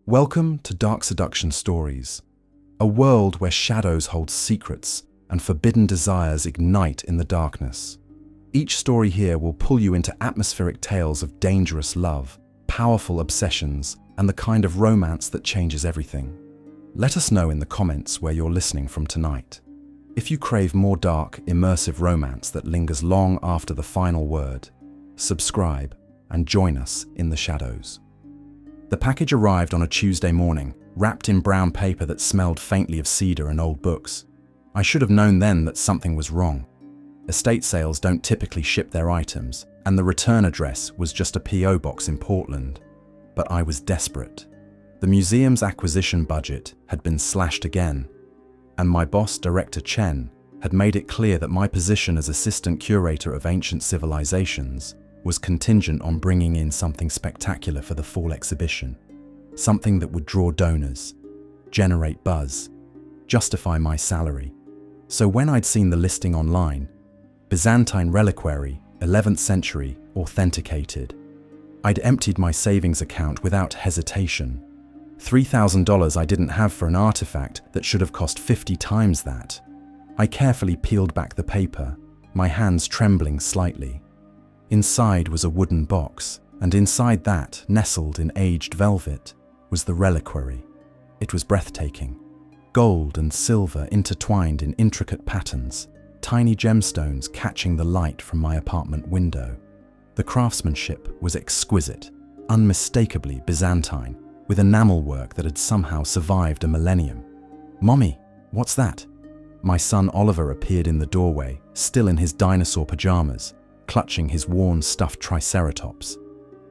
Welcome to Dark Seduction Stories, a world where shadows hold secrets and forbidden desires ignite in the darkness. Each story here will pull you into atmospheric tales of dangerous love, powerful obsessions, and the kind of romance that changes everything. Let us know in the comments where you're listening from tonight. If you crave more dark, immersive romance that lingers long after the final word, subscribe and join us in the shadows. The package arrived on a Tuesday morning, wrapped in brown paper that smelled faintly of cedar and old books. I should have known then that something was wrong. Estate sales don't typically ship their items, and the return address was just a P.O. box in Portland. But I was desperate. The museum's acquisition budget had been slashed again, and my boss, Director Chen, had made it clear that my position as assistant curator of ancient civilizations was contingent on bringing in something spectacular for the fall exhibition. Something that would draw donors, generate buzz, justify my salary. So when I'd seen the listing online, Byzantine reliquary, 11th century, authenticated, I'd emptied my savings account without hesitation. $3,000 I didn't have for an artifact that should have cost 50 times that. I carefully peeled back the paper, my hands trembling slightly. Inside was a wooden box, and inside that, nestled in aged velvet, was the reliquary. It was breathtaking. Gold and silver intertwined in intricate patterns, tiny gemstones catching the light from my apartment window. The craftsmanship was exquisite, unmistakably Byzantine, with enamel work that had somehow survived a millennium. "Mommy, what's that?" My son Oliver appeared in the doorway, still in his dinosaur pajamas, clutching his worn stuffed triceratops.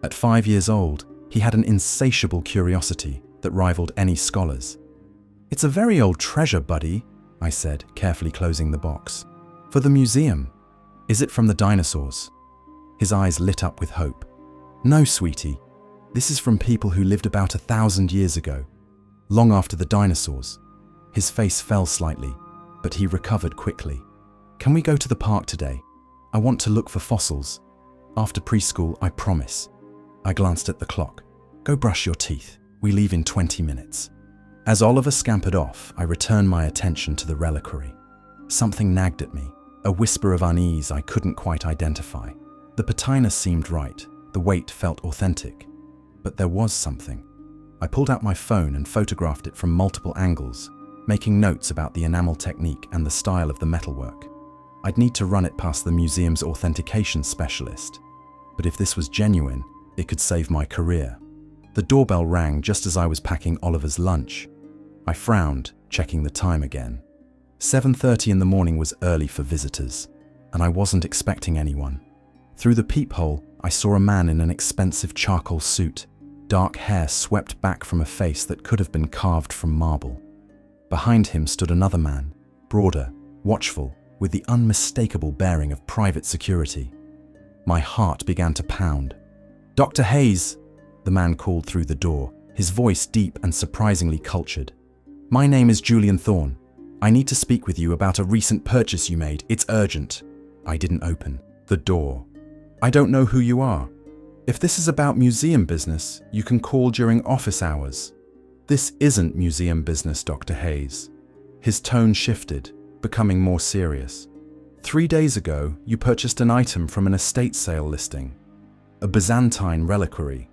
At 5 years old, he had an insatiable curiosity that rivaled any scholar's. "It's a very old treasure, buddy," I said, carefully closing the box. "For the museum." "Is it from the dinosaurs?" His eyes lit up with hope. "No, sweetie. This is from people who lived about 1,000 years ago, long after the dinosaurs." His face fell slightly, but he recovered quickly. "Can we go to the park today? I want to look for fossils. After preschool, I promise." I glanced at the clock. "Go brush your teeth. We leave in 20 minutes. As Oliver scampered off, I returned my attention to the reliquary. Something nagged at me, a whisper of unease I couldn't quite identify. The patina seemed right, the weight felt authentic. But there was something. I pulled out my phone and photographed it from multiple angles, making notes about the enamel technique and the style of the metalwork. I'd need to run it past the museum's authentication specialist. But if this was genuine, it could save my career. The doorbell rang just as I was packing Oliver's lunch. I frowned, checking the time again. 7:30 in the morning was early for visitors, and I wasn't expecting anyone. Through the peephole, I saw a man in an expensive charcoal suit, dark hair swept back from a face that could have been carved from marble. Behind him stood another man, broader, watchful, with the unmistakable bearing of private security. My heart began to pound. "Dr. Hayes," the man called through the door, his voice deep and surprisingly cultured. "My name is Julian Thorne. I need to speak with you about a recent purchase you made. It's urgent." I didn't open the door. "I don't know who you are. If this is about museum business, you can call during office hours." "This isn't museum business, Dr. Hayes." His tone shifted, becoming more serious. 3 days ago, you purchased an item from an estate sale listing, a Byzantine reliquary.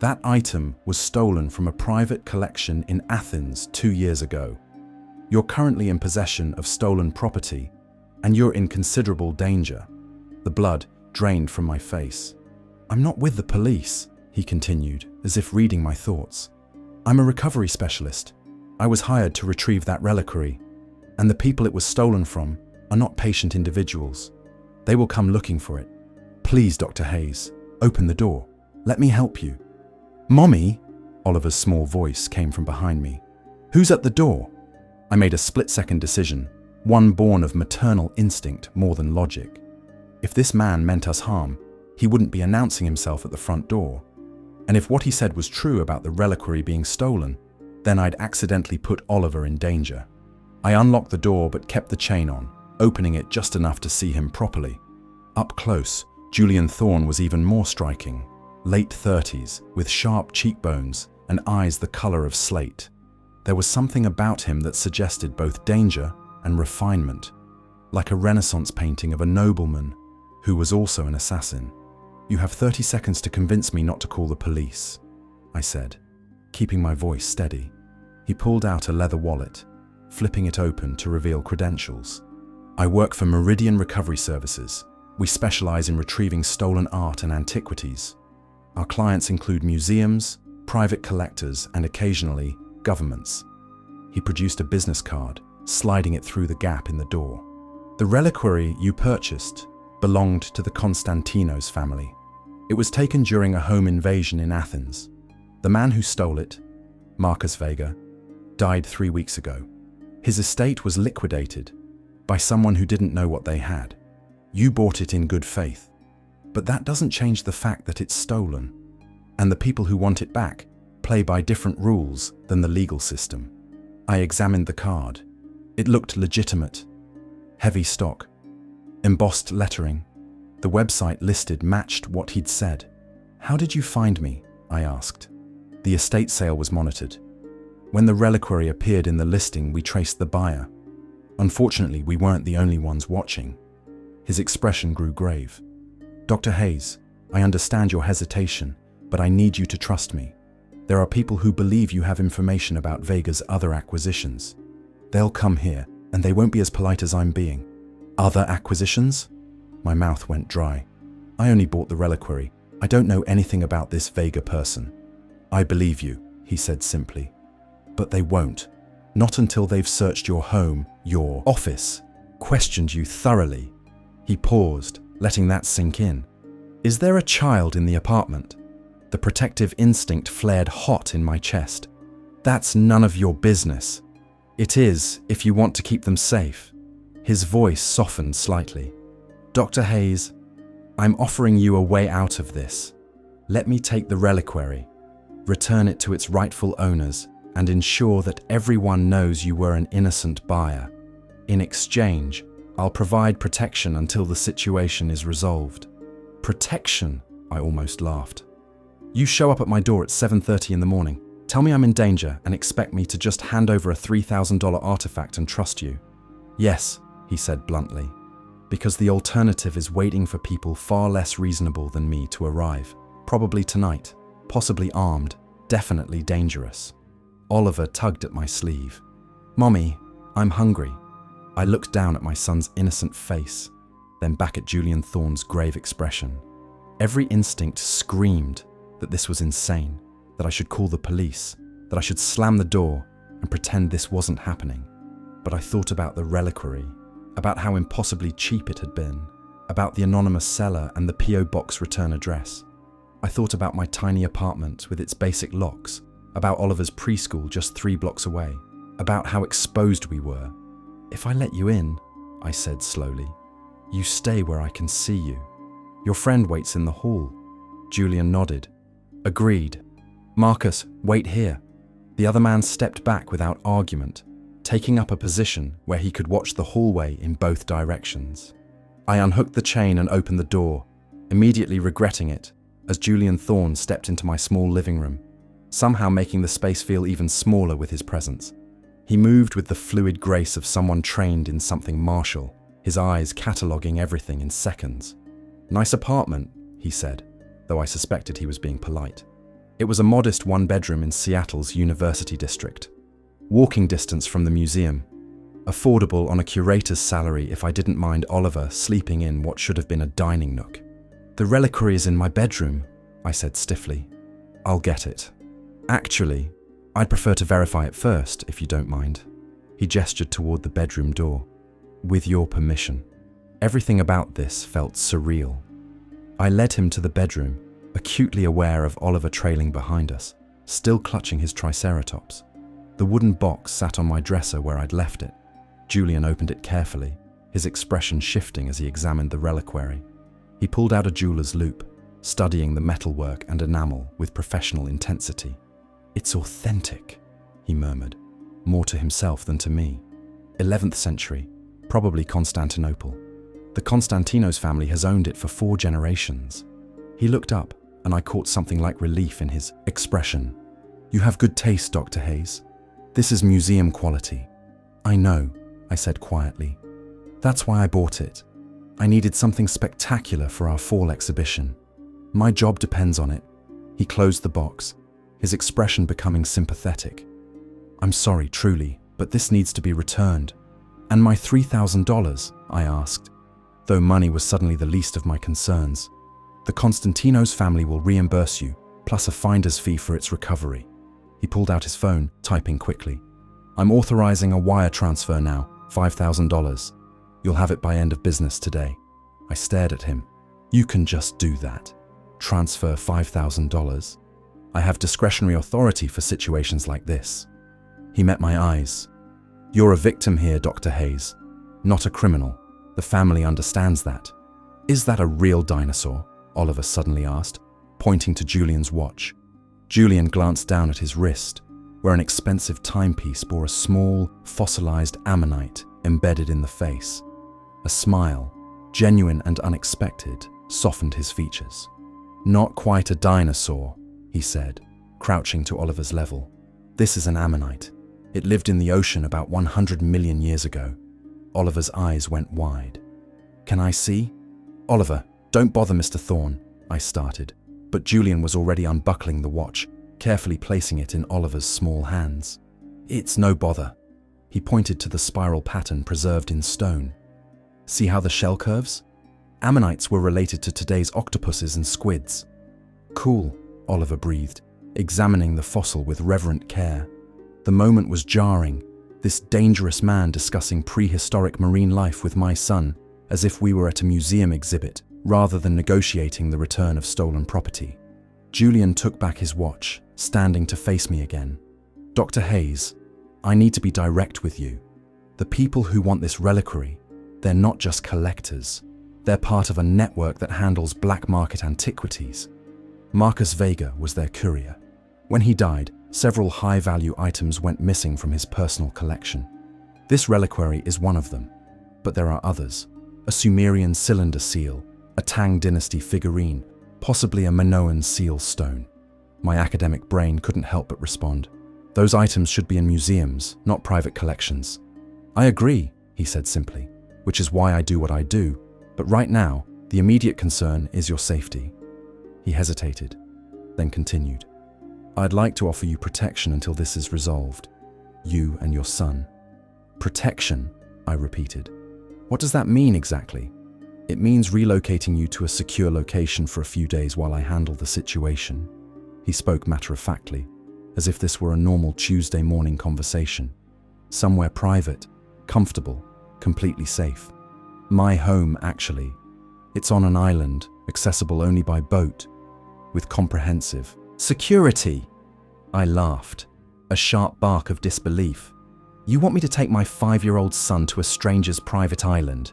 That item was stolen from a private collection in Athens 2 years ago. You're currently in possession of stolen property, and you're in considerable danger. The blood drained from my face. "I'm not with the police," he continued, as if reading my thoughts. "I'm a recovery specialist. I was hired to retrieve that reliquary, and the people it was stolen from are not patient individuals. They will come looking for it. Please, Dr. Hayes, open the door. Let me help you." "Mommy?" Oliver's small voice came from behind me. "Who's at the door?" I made a split-second decision, one born of maternal instinct more than logic. If this man meant us harm, he wouldn't be announcing himself at the front door. And if what he said was true about the reliquary being stolen, then I'd accidentally put Oliver in danger. I unlocked the door but kept the chain on, opening it just enough to see him properly. Up close, Julian Thorne was even more striking. Late 30s, with sharp cheekbones, and eyes the color of slate. There was something about him that suggested both danger and refinement, like a Renaissance painting of a nobleman who was also an assassin. "You have 30 seconds to convince me not to call the police," I said, keeping my voice steady. He pulled out a leather wallet, flipping it open to reveal credentials. "I work for Meridian Recovery Services. We specialize in retrieving stolen art and antiquities. Our clients include museums, private collectors, and occasionally, governments." He produced a business card, sliding it through the gap in the door. "The reliquary you purchased belonged to the Constantinos family. It was taken during a home invasion in Athens. The man who stole it, Marcus Vega, died 3 weeks ago. His estate was liquidated by someone who didn't know what they had. You bought it in good faith, but that doesn't change the fact that it's stolen, and the people who want it back play by different rules than the legal system." I examined the card. It looked legitimate. Heavy stock, embossed lettering. The website listed matched what he'd said. "How did you find me?" I asked. "The estate sale was monitored. When the reliquary appeared in the listing, we traced the buyer. Unfortunately, we weren't the only ones watching." His expression grew grave. "Dr. Hayes, I understand your hesitation, but I need you to trust me. There are people who believe you have information about Vega's other acquisitions. They'll come here, and they won't be as polite as I'm being." "Other acquisitions?" My mouth went dry. "I only bought the reliquary. I don't know anything about this Vega person." "I believe you," he said simply. "But they won't. Not until they've searched your home, your office, questioned you thoroughly." He paused, letting that sink in. "Is there a child in the apartment?" The protective instinct flared hot in my chest. "That's none of your business." "It is, if you want to keep them safe." His voice softened slightly. "Dr. Hayes, I'm offering you a way out of this. Let me take the reliquary, return it to its rightful owners, and ensure that everyone knows you were an innocent buyer. In exchange, I'll provide protection until the situation is resolved." "Protection?" I almost laughed. "You show up at my door at 7:30 in the morning, tell me I'm in danger, and expect me to just hand over a $3,000 artifact and trust you?" "Yes," he said bluntly, "because the alternative is waiting for people far less reasonable than me to arrive, probably tonight, possibly armed, definitely dangerous." Oliver tugged at my sleeve. "Mommy, I'm hungry." I looked down at my son's innocent face, then back at Julian Thorne's grave expression. Every instinct screamed that this was insane, that I should call the police, that I should slam the door and pretend this wasn't happening. But I thought about the reliquary, about how impossibly cheap it had been, about the anonymous seller and the P.O. box return address. I thought about my tiny apartment with its basic locks, about Oliver's preschool just 3 blocks away, about how exposed we were. "If I let you in," I said slowly, "you stay where I can see you. Your friend waits in the hall." Julian nodded. "Agreed. Marcus, wait here." The other man stepped back without argument, taking up a position where he could watch the hallway in both directions. I unhooked the chain and opened the door, immediately regretting it, as Julian Thorne stepped into my small living room, somehow making the space feel even smaller with his presence. He moved with the fluid grace of someone trained in something martial, his eyes cataloguing everything in seconds. "Nice apartment," he said, though I suspected he was being polite. It was a modest 1-bedroom in Seattle's University District, walking distance from the museum, affordable on a curator's salary if I didn't mind Oliver sleeping in what should have been a dining nook. "The reliquary is in my bedroom," I said stiffly. "I'll get it. Actually, I'd prefer to verify it first, if you don't mind." He gestured toward the bedroom door. "With your permission." Everything about this felt surreal. I led him to the bedroom, acutely aware of Oliver trailing behind us, still clutching his triceratops. The wooden box sat on my dresser where I'd left it. Julian opened it carefully, his expression shifting as he examined the reliquary. He pulled out a jeweler's loupe, studying the metalwork and enamel with professional intensity. "It's authentic," he murmured, more to himself than to me. 11th century, probably Constantinople. The Constantinos family has owned it for 4 generations. He looked up, and I caught something like relief in his expression. You have good taste, Dr. Hayes. This is museum quality. I know, I said quietly. That's why I bought it. I needed something spectacular for our fall exhibition. My job depends on it. He closed the box, his expression becoming sympathetic. I'm sorry, truly, but this needs to be returned. And my $3,000, I asked, though money was suddenly the least of my concerns. The Constantinos family will reimburse you, plus a finder's fee for its recovery. He pulled out his phone, typing quickly. I'm authorizing a wire transfer now, $5,000. You'll have it by end of business today. I stared at him. You can just do that. Transfer $5,000. I have discretionary authority for situations like this. He met my eyes. You're a victim here, Dr. Hayes, not a criminal. The family understands that. Is that a real dinosaur? Oliver suddenly asked, pointing to Julian's watch. Julian glanced down at his wrist, where an expensive timepiece bore a small, fossilized ammonite embedded in the face. A smile, genuine and unexpected, softened his features. Not quite a dinosaur, he said, crouching to Oliver's level. This is an ammonite. It lived in the ocean about 100 million years ago. Oliver's eyes went wide. Can I see? Oliver, don't bother Mr. Thorne, I started, but Julian was already unbuckling the watch, carefully placing it in Oliver's small hands. It's no bother. He pointed to the spiral pattern preserved in stone. See how the shell curves? Ammonites were related to today's octopuses and squids. Cool, Oliver breathed, examining the fossil with reverent care. The moment was jarring, this dangerous man discussing prehistoric marine life with my son, as if we were at a museum exhibit, rather than negotiating the return of stolen property. Julian took back his watch, standing to face me again. Dr. Hayes, I need to be direct with you. The people who want this reliquary, they're not just collectors. They're part of a network that handles black market antiquities. Marcus Vega was their courier. When he died, several high-value items went missing from his personal collection. This reliquary is one of them, but there are others. A Sumerian cylinder seal, a Tang dynasty figurine, possibly a Minoan seal stone. My academic brain couldn't help but respond. Those items should be in museums, not private collections. I agree, he said simply, which is why I do what I do, but right now, the immediate concern is your safety. He hesitated, then continued. I'd like to offer you protection until this is resolved. You and your son. Protection, I repeated. What does that mean exactly? It means relocating you to a secure location for a few days while I handle the situation. He spoke matter-of-factly, as if this were a normal Tuesday morning conversation. Somewhere private, comfortable, completely safe. My home, actually. It's on an island, accessible only by boat, with comprehensive security. I laughed, a sharp bark of disbelief. You want me to take my 5-year-old son to a stranger's private island?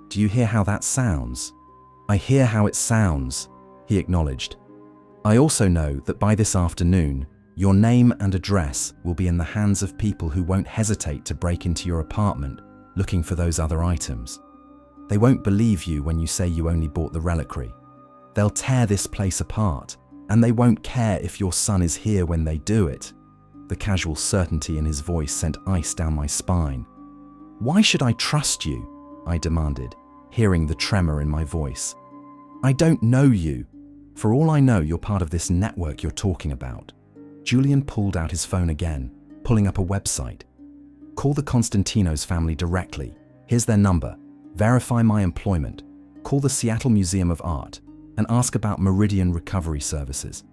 Do you hear how that sounds? I hear how it sounds, he acknowledged. I also know that by this afternoon, your name and address will be in the hands of people who won't hesitate to break into your apartment looking for those other items. They won't believe you when you say you only bought the reliquary. They'll tear this place apart, and they won't care if your son is here when they do it. The casual certainty in his voice sent ice down my spine. Why should I trust you? I demanded, hearing the tremor in my voice. I don't know you. For all I know, you're part of this network you're talking about. Julian pulled out his phone again, pulling up a website. Call the Constantinos family directly. Here's their number. Verify my employment. Call the Seattle Museum of Art and ask about Meridian Recovery Services.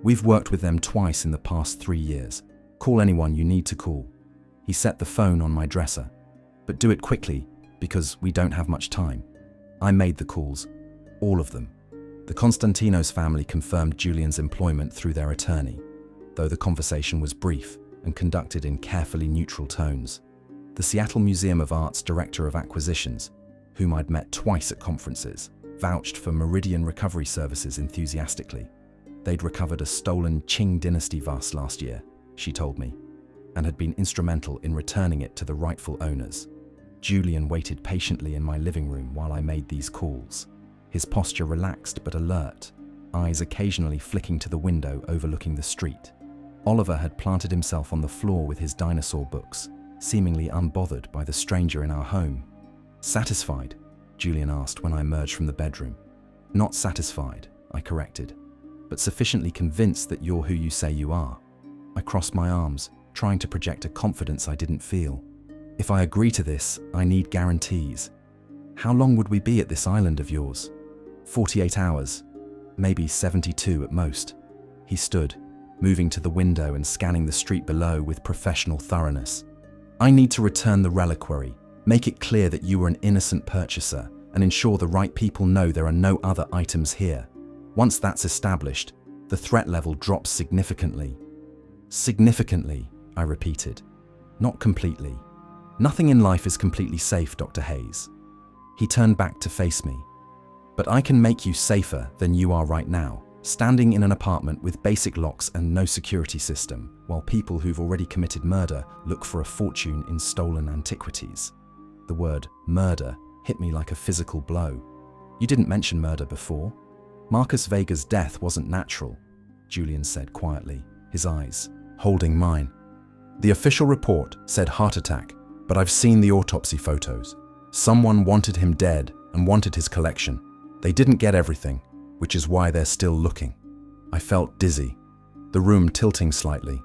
We've worked with them twice in the past 3 years. Call anyone you need to call. He set the phone on my dresser. But do it quickly, because we don't have much time. I made the calls. All of them. The Constantinos family confirmed Julian's employment through their attorney, though the conversation was brief and conducted in carefully neutral tones. The Seattle Museum of Art's Director of Acquisitions, whom I'd met twice at conferences, vouched for Meridian Recovery Services enthusiastically. They'd recovered a stolen Qing dynasty vase last year, she told me, and had been instrumental in returning it to the rightful owners. Julian waited patiently in my living room while I made these calls, his posture relaxed but alert, eyes occasionally flicking to the window overlooking the street. Oliver had planted himself on the floor with his dinosaur books, seemingly unbothered by the stranger in our home. "Satisfied?" Julian asked when I emerged from the bedroom. "Not satisfied," I corrected, "but sufficiently convinced that you're who you say you are." I crossed my arms, trying to project a confidence I didn't feel. "If I agree to this, I need guarantees. How long would we be at this island of yours?" 48 hours, maybe 72 at most." He stood, moving to the window and scanning the street below with professional thoroughness. "I need to return the reliquary, make it clear that you were an innocent purchaser, and ensure the right people know there are no other items here. Once that's established, the threat level drops significantly." "Significantly," I repeated. "Not completely. Nothing in life is completely safe, Dr. Hayes." He turned back to face me. "But I can make you safer than you are right now, standing in an apartment with basic locks and no security system, while people who've already committed murder look for a fortune in stolen antiquities." The word murder hit me like a physical blow. "You didn't mention murder before." "Marcus Vega's death wasn't natural," Julian said quietly, his eyes holding mine. "The official report said heart attack, but I've seen the autopsy photos. Someone wanted him dead and wanted his collection. They didn't get everything, which is why they're still looking." I felt dizzy, the room tilting slightly.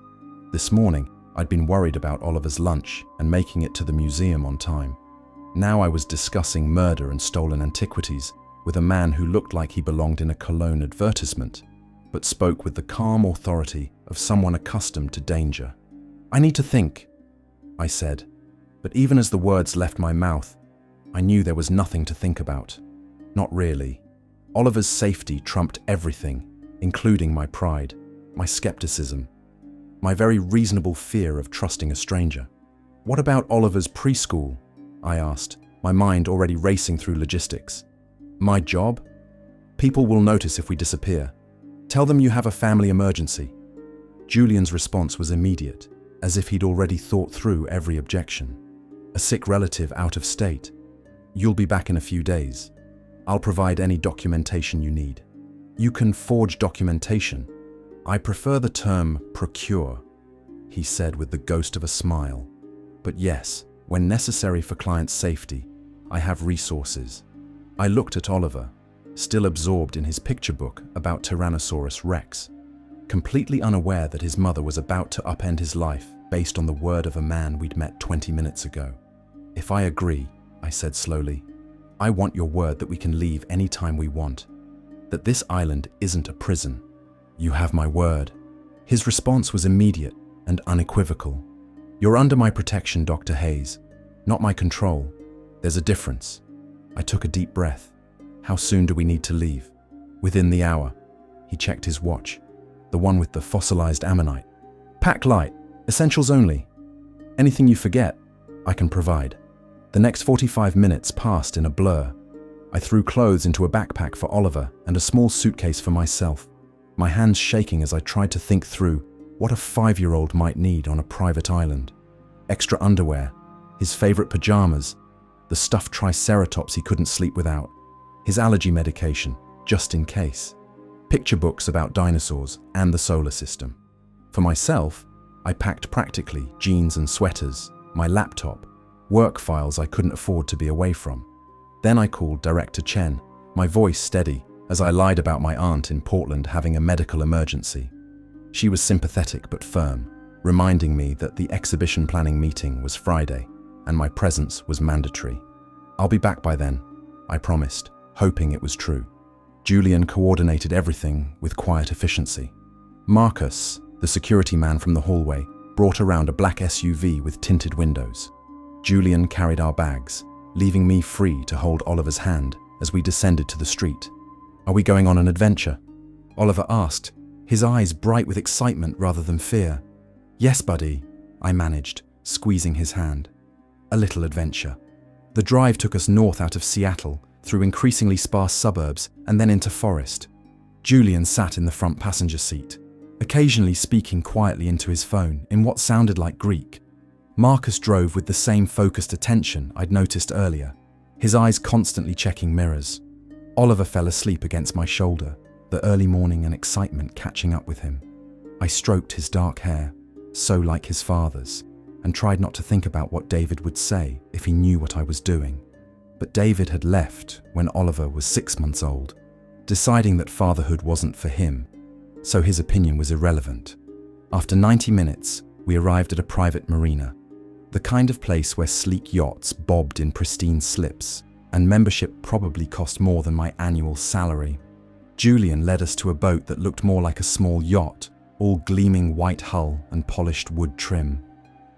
This morning, I'd been worried about Oliver's lunch and making it to the museum on time. Now I was discussing murder and stolen antiquities with a man who looked like he belonged in a cologne advertisement, but spoke with the calm authority of someone accustomed to danger. "I need to think," I said, but even as the words left my mouth, I knew there was nothing to think about. Not really. Oliver's safety trumped everything, including my pride, my skepticism, my very reasonable fear of trusting a stranger. "What about Oliver's preschool?" I asked, my mind already racing through logistics. "My job? People will notice if we disappear. Tell them you have a family emergency." Julian's response was immediate, as if he'd already thought through every objection. "A sick relative out of state. You'll be back in a few days. I'll provide any documentation you need." "You can forge documentation. I prefer the term procure," he said with the ghost of a smile. "But yes, when necessary for client safety, I have resources." I looked at Oliver, still absorbed in his picture book about Tyrannosaurus Rex, completely unaware that his mother was about to upend his life based on the word of a man we'd met 20 minutes ago. "If I agree," I said slowly, "I want your word that we can leave any time we want, that this island isn't a prison." "You have my word." His response was immediate and unequivocal. "You're under my protection, Dr. Hayes, not my control. There's a difference." I took a deep breath. "How soon do we need to leave?" "Within the hour." He checked his watch. "The one with the fossilized ammonite." "Pack light, essentials only. Anything you forget, I can provide." The next 45 minutes passed in a blur. I threw clothes into a backpack for Oliver and a small suitcase for myself, my hands shaking as I tried to think through what a 5-year-old might need on a private island. Extra underwear, his favorite pajamas, the stuffed triceratops he couldn't sleep without, his allergy medication, just in case, picture books about dinosaurs and the solar system. For myself, I packed practically jeans and sweaters, my laptop, work files I couldn't afford to be away from. Then I called Director Chen, my voice steady, as I lied about my aunt in Portland having a medical emergency. She was sympathetic but firm, reminding me that the exhibition planning meeting was Friday, and my presence was mandatory. "I'll be back by then," I promised, hoping it was true. Julian coordinated everything with quiet efficiency. Marcus, the security man from the hallway, brought around a black SUV with tinted windows. Julian carried our bags, leaving me free to hold Oliver's hand as we descended to the street. "Are we going on an adventure?" Oliver asked, his eyes bright with excitement rather than fear. "Yes, buddy," I managed, squeezing his hand. "A little adventure." The drive took us north out of Seattle, through increasingly sparse suburbs, and then into forest. Julian sat in the front passenger seat, occasionally speaking quietly into his phone in what sounded like Greek. Marcus drove with the same focused attention I'd noticed earlier, his eyes constantly checking mirrors. Oliver fell asleep against my shoulder, the early morning and excitement catching up with him. I stroked his dark hair, so like his father's, and tried not to think about what David would say if he knew what I was doing. But David had left when Oliver was 6 months old, deciding that fatherhood wasn't for him, so his opinion was irrelevant. After 90 minutes, we arrived at a private marina, the kind of place where sleek yachts bobbed in pristine slips, and membership probably cost more than my annual salary. Julian led us to a boat that looked more like a small yacht, all gleaming white hull and polished wood trim.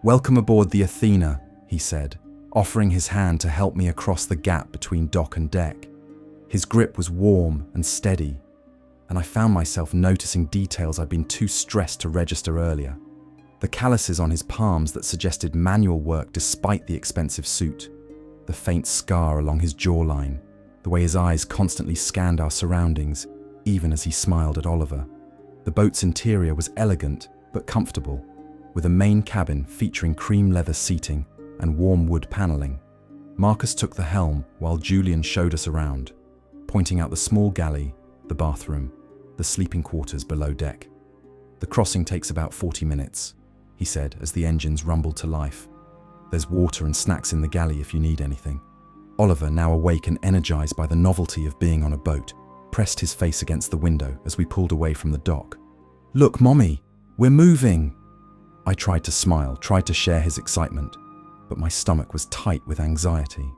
"Welcome aboard the Athena," he said, offering his hand to help me across the gap between dock and deck. His grip was warm and steady, and I found myself noticing details I'd been too stressed to register earlier. The calluses on his palms that suggested manual work despite the expensive suit, the faint scar along his jawline, the way his eyes constantly scanned our surroundings, even as he smiled at Oliver. The boat's interior was elegant but comfortable, with a main cabin featuring cream leather seating and warm wood paneling. Marcus took the helm while Julian showed us around, pointing out the small galley, the bathroom, the sleeping quarters below deck. "The crossing takes about 40 minutes, he said as the engines rumbled to life. "There's water and snacks in the galley if you need anything." Oliver, now awake and energized by the novelty of being on a boat, pressed his face against the window as we pulled away from the dock. "Look, Mommy, we're moving!" I tried to smile, tried to share his excitement, but my stomach was tight with anxiety.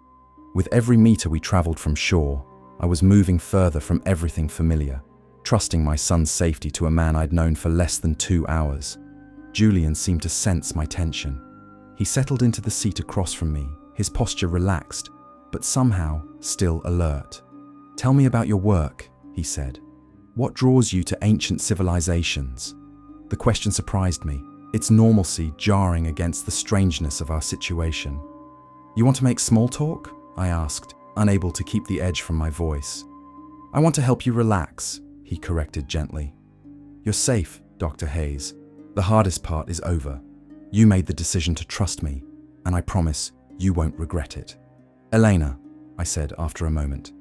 With every meter we traveled from shore, I was moving further from everything familiar, trusting my son's safety to a man I'd known for less than 2 hours. Julian seemed to sense my tension. He settled into the seat across from me, his posture relaxed, but somehow still alert. "Tell me about your work," he said. "What draws you to ancient civilizations?" The question surprised me, its normalcy jarring against the strangeness of our situation. "You want to make small talk?" I asked, unable to keep the edge from my voice. "I want to help you relax," he corrected gently. "You're safe, Dr. Hayes. The hardest part is over. You made the decision to trust me, and I promise you won't regret it." "Elena," I said after a moment,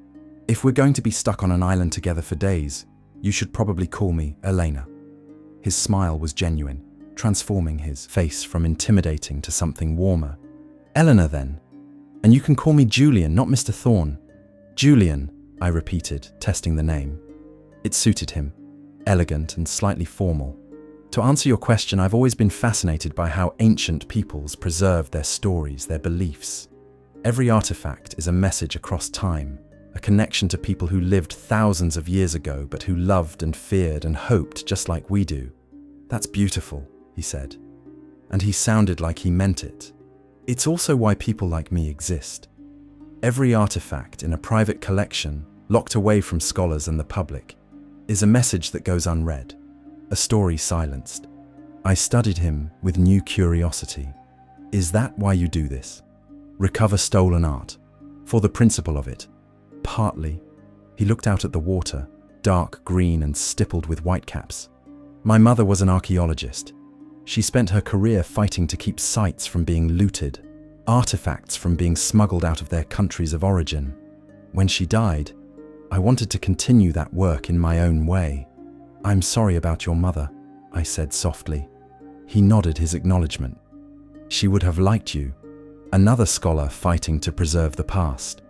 "if we're going to be stuck on an island together for days, you should probably call me Elena." His smile was genuine, transforming his face from intimidating to something warmer. "Elena, then. And you can call me Julian, not Mr. Thorne." "Julian," I repeated, testing the name. It suited him, elegant and slightly formal. To answer your question, I've always been fascinated by how ancient peoples preserved their stories, their beliefs. Every artifact is a message across time, a connection to people who lived thousands of years ago but who loved and feared and hoped just like we do. "That's beautiful," he said. And he sounded like he meant it. "It's also why people like me exist. Every artifact in a private collection, locked away from scholars and the public, is a message that goes unread, a story silenced." I studied him with new curiosity. "Is that why you do this? Recover stolen art? For the principle of it?" "Partly." He looked out at the water, dark green and stippled with whitecaps. "My mother was an archaeologist. She spent her career fighting to keep sites from being looted, artifacts from being smuggled out of their countries of origin. When she died, I wanted to continue that work in my own way." "I'm sorry about your mother," I said softly. He nodded his acknowledgement. "She would have liked you. Another scholar fighting to preserve the past."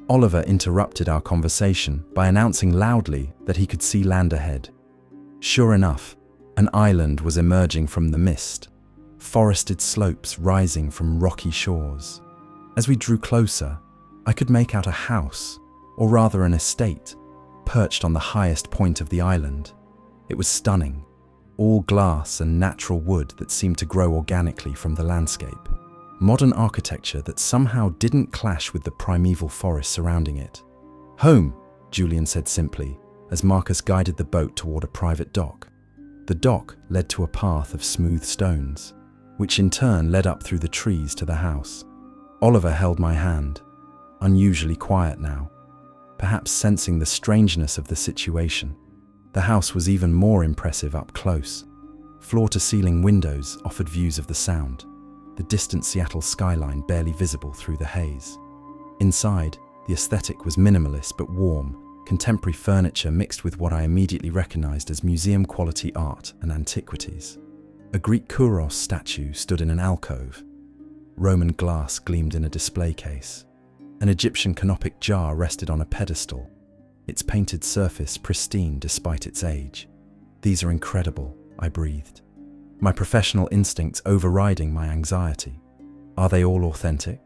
Oliver interrupted our conversation by announcing loudly that he could see land ahead. Sure enough, an island was emerging from the mist, forested slopes rising from rocky shores. As we drew closer, I could make out a house, or rather an estate, perched on the highest point of the island. It was stunning, all glass and natural wood that seemed to grow organically from the landscape. Modern architecture that somehow didn't clash with the primeval forest surrounding it. "Home," Julian said simply, as Marcus guided the boat toward a private dock. The dock led to a path of smooth stones, which in turn led up through the trees to the house. Oliver held my hand, unusually quiet now, perhaps sensing the strangeness of the situation. The house was even more impressive up close. Floor-to-ceiling windows offered views of the Sound, the distant Seattle skyline barely visible through the haze. Inside, the aesthetic was minimalist but warm, contemporary furniture mixed with what I immediately recognized as museum-quality art and antiquities. A Greek Kouros statue stood in an alcove. Roman glass gleamed in a display case. An Egyptian canopic jar rested on a pedestal, its painted surface pristine despite its age. "These are incredible," I breathed, my professional instincts overriding my anxiety. "Are they all authentic?"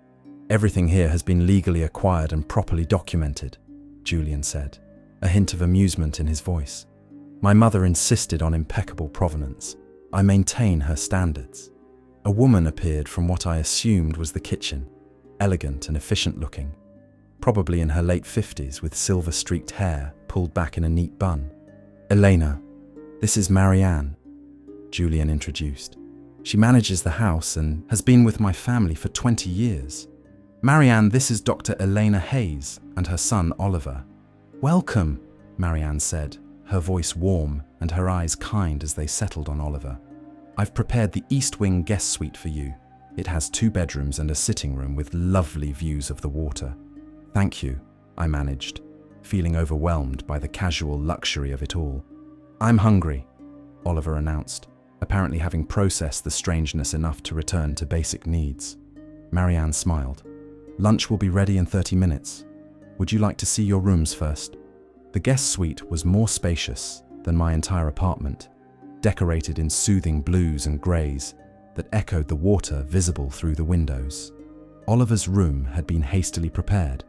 "Everything here has been legally acquired and properly documented," Julian said, a hint of amusement in his voice. "My mother insisted on impeccable provenance. I maintain her standards." A woman appeared from what I assumed was the kitchen, elegant and efficient-looking, probably in her late 50s with silver-streaked hair pulled back in a neat bun. "Elena, this is Marianne," Julian introduced. "She manages the house and has been with my family for 20 years. Marianne, this is Dr. Elena Hayes and her son Oliver." "Welcome," Marianne said, her voice warm and her eyes kind as they settled on Oliver. "I've prepared the East Wing guest suite for you. It has 2 bedrooms and a sitting room with lovely views of the water." "Thank you," I managed, feeling overwhelmed by the casual luxury of it all. "I'm hungry," Oliver announced, apparently having processed the strangeness enough to return to basic needs. Marianne smiled. "Lunch will be ready in 30 minutes. Would you like to see your rooms first?" The guest suite was more spacious than my entire apartment, decorated in soothing blues and greys that echoed the water visible through the windows. Oliver's room had been hastily prepared,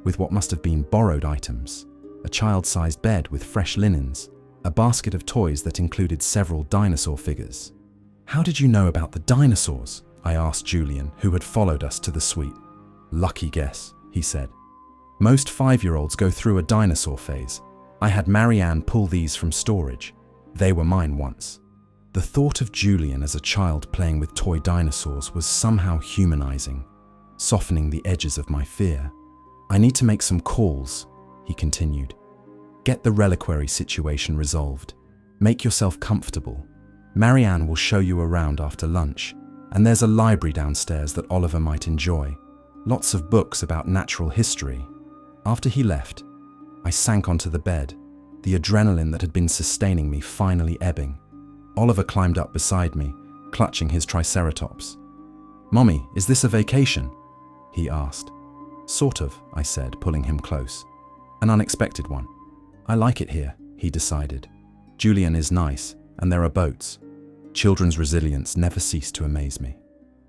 with what must have been borrowed items: a child-sized bed with fresh linens, a basket of toys that included several dinosaur figures. "How did you know about the dinosaurs?" I asked Julian, who had followed us to the suite. "Lucky guess," he said. "Most 5-year-olds go through a dinosaur phase. I had Marianne pull these from storage. They were mine once." The thought of Julian as a child playing with toy dinosaurs was somehow humanizing, softening the edges of my fear. "I need to make some calls," he continued. "Get the reliquary situation resolved. Make yourself comfortable. Marianne will show you around after lunch, and there's a library downstairs that Oliver might enjoy. Lots of books about natural history." After he left, I sank onto the bed, the adrenaline that had been sustaining me finally ebbing. Oliver climbed up beside me, clutching his triceratops. "Mommy, is this a vacation?" he asked. "Sort of," I said, pulling him close. "An unexpected one. I like it here," he decided. "Julian is nice, and there are boats." Children's resilience never ceased to amaze me.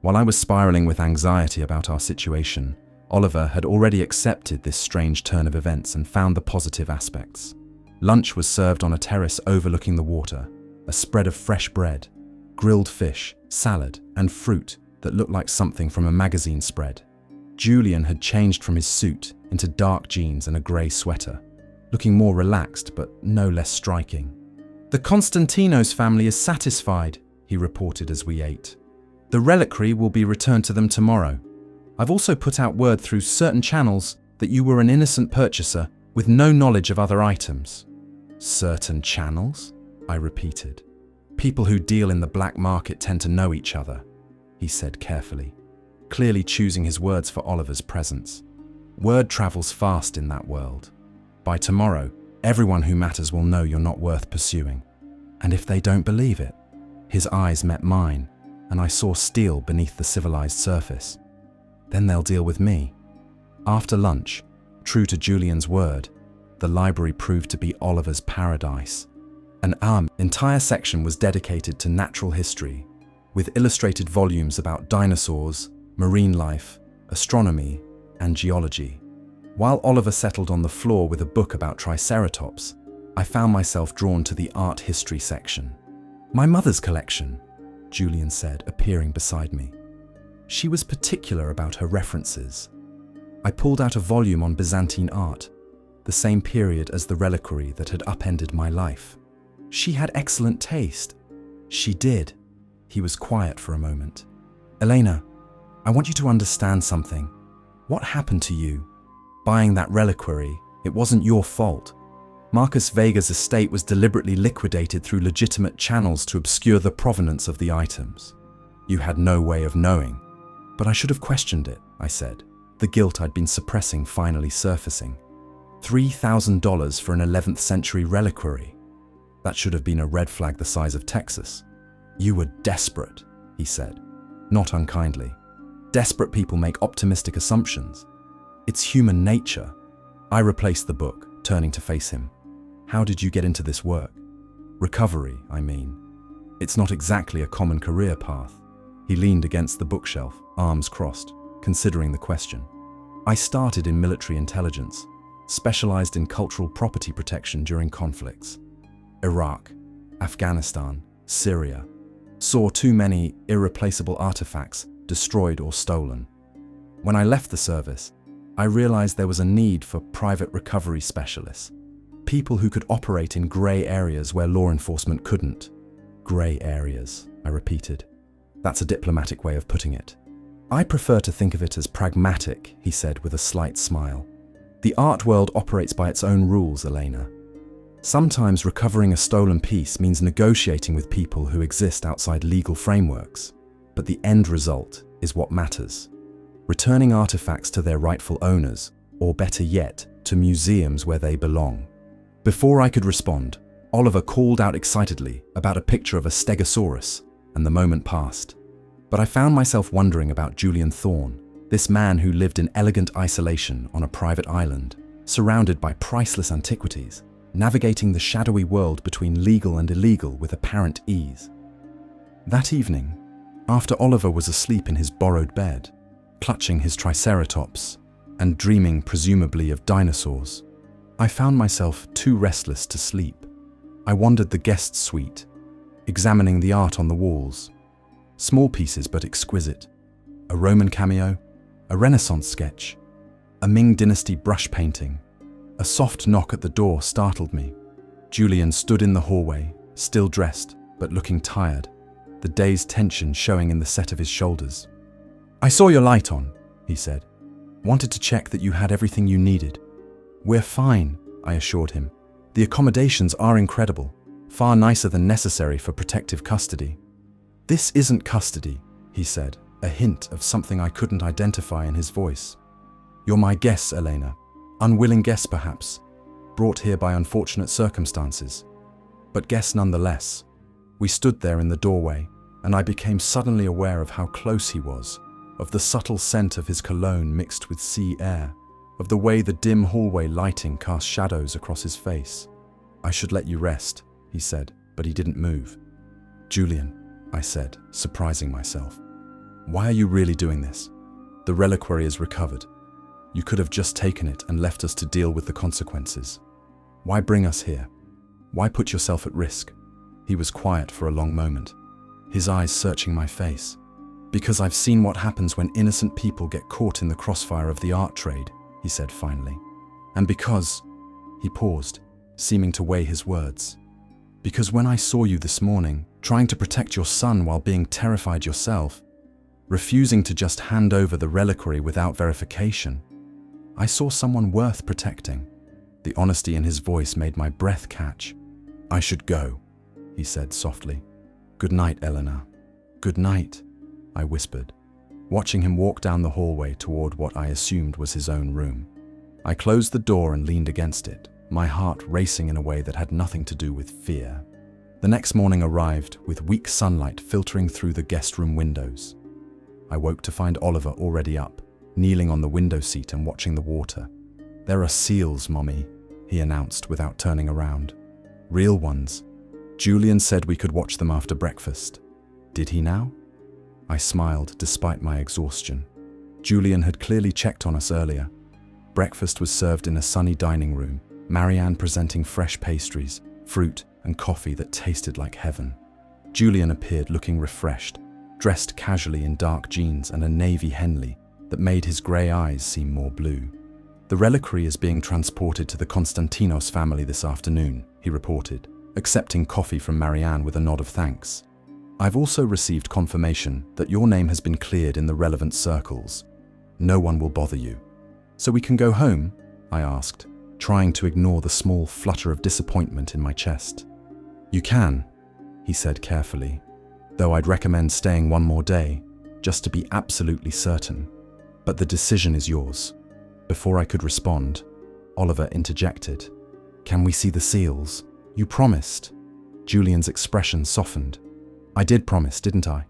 While I was spiraling with anxiety about our situation, Oliver had already accepted this strange turn of events and found the positive aspects. Lunch was served on a terrace overlooking the water, a spread of fresh bread, grilled fish, salad, and fruit that looked like something from a magazine spread. Julian had changed from his suit into dark jeans and a grey sweater, looking more relaxed but no less striking. "The Constantinos family is satisfied," he reported as we ate. "The reliquary will be returned to them tomorrow. I've also put out word through certain channels that you were an innocent purchaser with no knowledge of other items." "Certain channels?" I repeated. "People who deal in the black market tend to know each other," he said carefully, clearly choosing his words for Oliver's presence. "Word travels fast in that world. By tomorrow, everyone who matters will know you're not worth pursuing. And if they don't believe it?" His eyes met mine, and I saw steel beneath the civilized surface. "Then they'll deal with me." After lunch, true to Julian's word, the library proved to be Oliver's paradise. An entire section was dedicated to natural history, with illustrated volumes about dinosaurs, marine life, astronomy, and geology. While Oliver settled on the floor with a book about triceratops, I found myself drawn to the art history section. "My mother's collection," Julian said, appearing beside me. She was particular about her references. I pulled out a volume on Byzantine art, the same period as the reliquary that had upended my life. "She had excellent taste." "She did." He was quiet for a moment. "Elena, I want you to understand something. What happened to you? Buying that reliquary, it wasn't your fault. Marcus Vega's estate was deliberately liquidated through legitimate channels to obscure the provenance of the items. You had no way of knowing. But I should have questioned it," I said, the guilt I'd been suppressing finally surfacing. $3,000 for an 11th century reliquary. That should have been a red flag the size of Texas. You were desperate, he said, not unkindly. Desperate people make optimistic assumptions. It's human nature. I replaced the book, turning to face him. How did you get into this work? Recovery, I mean. It's not exactly a common career path. He leaned against the bookshelf, arms crossed, considering the question. I started in military intelligence, specialized in cultural property protection during conflicts. Iraq, Afghanistan, Syria. Saw too many irreplaceable artifacts destroyed or stolen. When I left the service, I realized there was a need for private recovery specialists, people who could operate in grey areas where law enforcement couldn't. Grey areas, I repeated. That's a diplomatic way of putting it. I prefer to think of it as pragmatic, he said with a slight smile. The art world operates by its own rules, Elena. Sometimes recovering a stolen piece means negotiating with people who exist outside legal frameworks, but the end result is what matters. Returning artifacts to their rightful owners, or better yet, to museums where they belong. Before I could respond, Oliver called out excitedly about a picture of a stegosaurus, and the moment passed. But I found myself wondering about Julian Thorne, this man who lived in elegant isolation on a private island, surrounded by priceless antiquities, navigating the shadowy world between legal and illegal with apparent ease. That evening, after Oliver was asleep in his borrowed bed, clutching his triceratops and dreaming presumably of dinosaurs, I found myself too restless to sleep. I wandered the guest suite, examining the art on the walls. Small pieces but exquisite. A Roman cameo, a Renaissance sketch, a Ming Dynasty brush painting. A soft knock at the door startled me. Julian stood in the hallway, still dressed, but looking tired, the day's tension showing in the set of his shoulders. "I saw your light on," he said. "Wanted to check that you had everything you needed." "We're fine," I assured him. "The accommodations are incredible, far nicer than necessary for protective custody." "This isn't custody," he said, a hint of something I couldn't identify in his voice. "You're my guest, Elena. Unwilling guest, perhaps, brought here by unfortunate circumstances, but guest nonetheless." We stood there in the doorway, and I became suddenly aware of how close he was, of the subtle scent of his cologne mixed with sea air, of the way the dim hallway lighting cast shadows across his face. "I should let you rest," he said, but he didn't move. "Julian," I said, surprising myself. "Why are you really doing this? The reliquary is recovered. You could have just taken it and left us to deal with the consequences. Why bring us here? Why put yourself at risk?" He was quiet for a long moment, his eyes searching my face. "Because I've seen what happens when innocent people get caught in the crossfire of the art trade," he said finally. "And because..." He paused, seeming to weigh his words. "Because when I saw you this morning, trying to protect your son while being terrified yourself, refusing to just hand over the reliquary without verification, I saw someone worth protecting." The honesty in his voice made my breath catch. "I should go," he said softly. "Good night, Elena." "Good night," I whispered, watching him walk down the hallway toward what I assumed was his own room. I closed the door and leaned against it, my heart racing in a way that had nothing to do with fear. The next morning arrived, with weak sunlight filtering through the guest room windows. I woke to find Oliver already up, kneeling on the window seat and watching the water. "There are seals, Mommy," he announced without turning around. "Real ones. Julian said we could watch them after breakfast. Did he now?" I smiled despite my exhaustion. Julian had clearly checked on us earlier. Breakfast was served in a sunny dining room, Marianne presenting fresh pastries, fruit, and coffee that tasted like heaven. Julian appeared looking refreshed, dressed casually in dark jeans and a navy Henley that made his grey eyes seem more blue. "The reliquary is being transported to the Konstantinos family this afternoon," he reported, accepting coffee from Marianne with a nod of thanks. "I've also received confirmation that your name has been cleared in the relevant circles. No one will bother you." "So we can go home?" I asked, trying to ignore the small flutter of disappointment in my chest. "You can," he said carefully, "though I'd recommend staying one more day, just to be absolutely certain. But the decision is yours." Before I could respond, Oliver interjected. Can we see the seals? You promised. Julian's expression softened. I did promise, didn't I?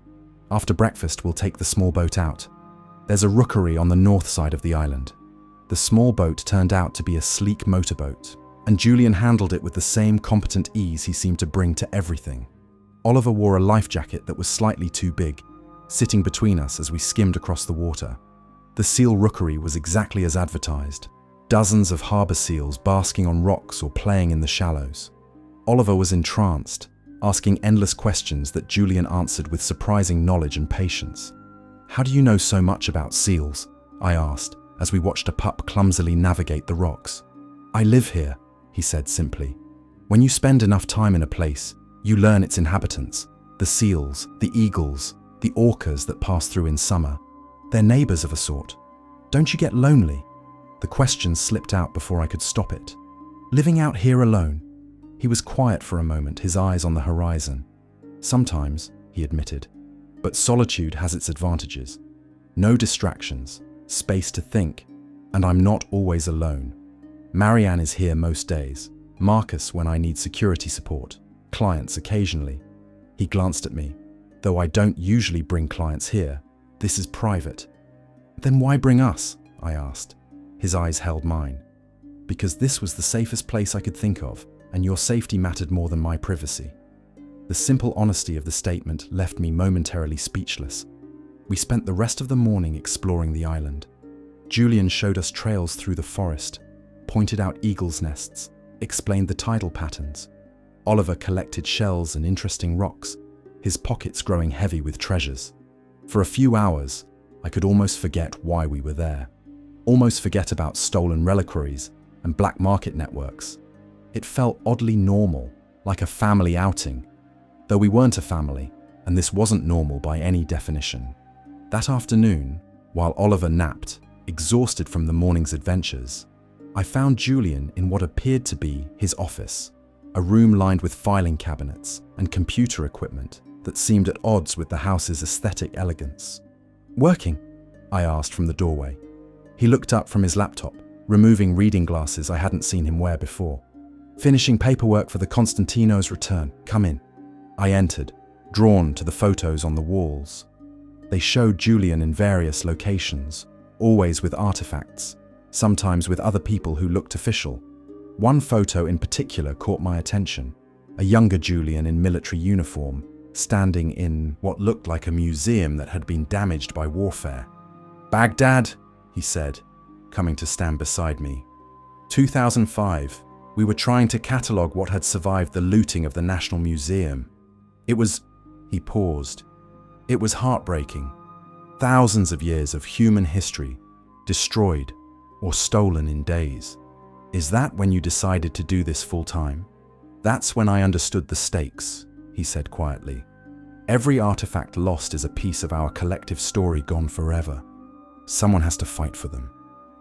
After breakfast, we'll take the small boat out. There's a rookery on the north side of the island. The small boat turned out to be a sleek motorboat, and Julian handled it with the same competent ease he seemed to bring to everything. Oliver wore a life jacket that was slightly too big, sitting between us as we skimmed across the water. The seal rookery was exactly as advertised. Dozens of harbour seals basking on rocks or playing in the shallows. Oliver was entranced, asking endless questions that Julian answered with surprising knowledge and patience. How do you know so much about seals? I asked, as we watched a pup clumsily navigate the rocks. I live here, he said simply. When you spend enough time in a place, you learn its inhabitants, the seals, the eagles, the orcas that pass through in summer. They're neighbours of a sort. Don't you get lonely? The question slipped out before I could stop it. Living out here alone? He was quiet for a moment, his eyes on the horizon. Sometimes, he admitted. But solitude has its advantages. No distractions, space to think, and I'm not always alone. Marianne is here most days, Marcus when I need security support, clients occasionally. He glanced at me. Though I don't usually bring clients here, this is private. Then why bring us? I asked. His eyes held mine. Because this was the safest place I could think of, and your safety mattered more than my privacy. The simple honesty of the statement left me momentarily speechless. We spent the rest of the morning exploring the island. Julian showed us trails through the forest, pointed out eagles' nests, explained the tidal patterns. Oliver collected shells and interesting rocks, his pockets growing heavy with treasures. For a few hours, I could almost forget why we were there. Almost forget about stolen reliquaries and black market networks. It felt oddly normal, like a family outing. Though we weren't a family, and this wasn't normal by any definition. That afternoon, while Oliver napped, exhausted from the morning's adventures, I found Julian in what appeared to be his office, a room lined with filing cabinets and computer equipment that seemed at odds with the house's aesthetic elegance. Working? I asked from the doorway. He looked up from his laptop, removing reading glasses I hadn't seen him wear before. Finishing paperwork for the Constantino's return. Come in. I entered, drawn to the photos on the walls. They showed Julian in various locations, always with artifacts, sometimes with other people who looked official. One photo in particular caught my attention, a younger Julian in military uniform, standing in what looked like a museum that had been damaged by warfare. Baghdad, he said, coming to stand beside me. 2005, we were trying to catalogue what had survived the looting of the National Museum. It was, he paused, it was heartbreaking. Thousands of years of human history, destroyed or stolen in days. Is that when you decided to do this full time? That's when I understood the stakes, he said quietly. Every artifact lost is a piece of our collective story gone forever. Someone has to fight for them.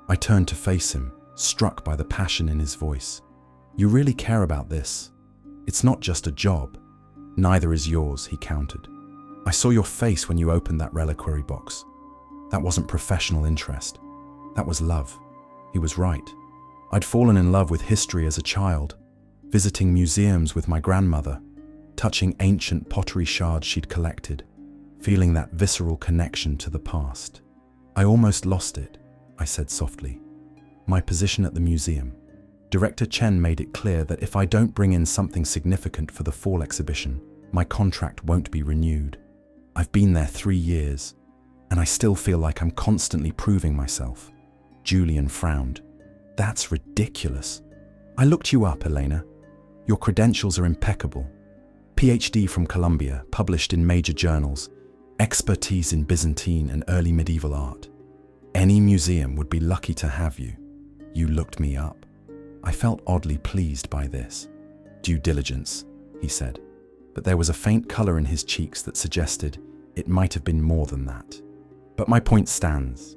I turned to face him, struck by the passion in his voice. You really care about this. It's not just a job. Neither is yours, he countered. I saw your face when you opened that reliquary box. That wasn't professional interest. That was love. He was right. I'd fallen in love with history as a child, visiting museums with my grandmother, touching ancient pottery shards she'd collected, feeling that visceral connection to the past. I almost lost it, I said softly. My position at the museum. Director Chen made it clear that if I don't bring in something significant for the fall exhibition, my contract won't be renewed. I've been there 3 years, and I still feel like I'm constantly proving myself. Julian frowned. That's ridiculous. I looked you up, Elena. Your credentials are impeccable. PhD from Columbia, published in major journals, expertise in Byzantine and early medieval art. Any museum would be lucky to have you. You looked me up. I felt oddly pleased by this. Due diligence, he said, but there was a faint colour in his cheeks that suggested it might have been more than that. But my point stands.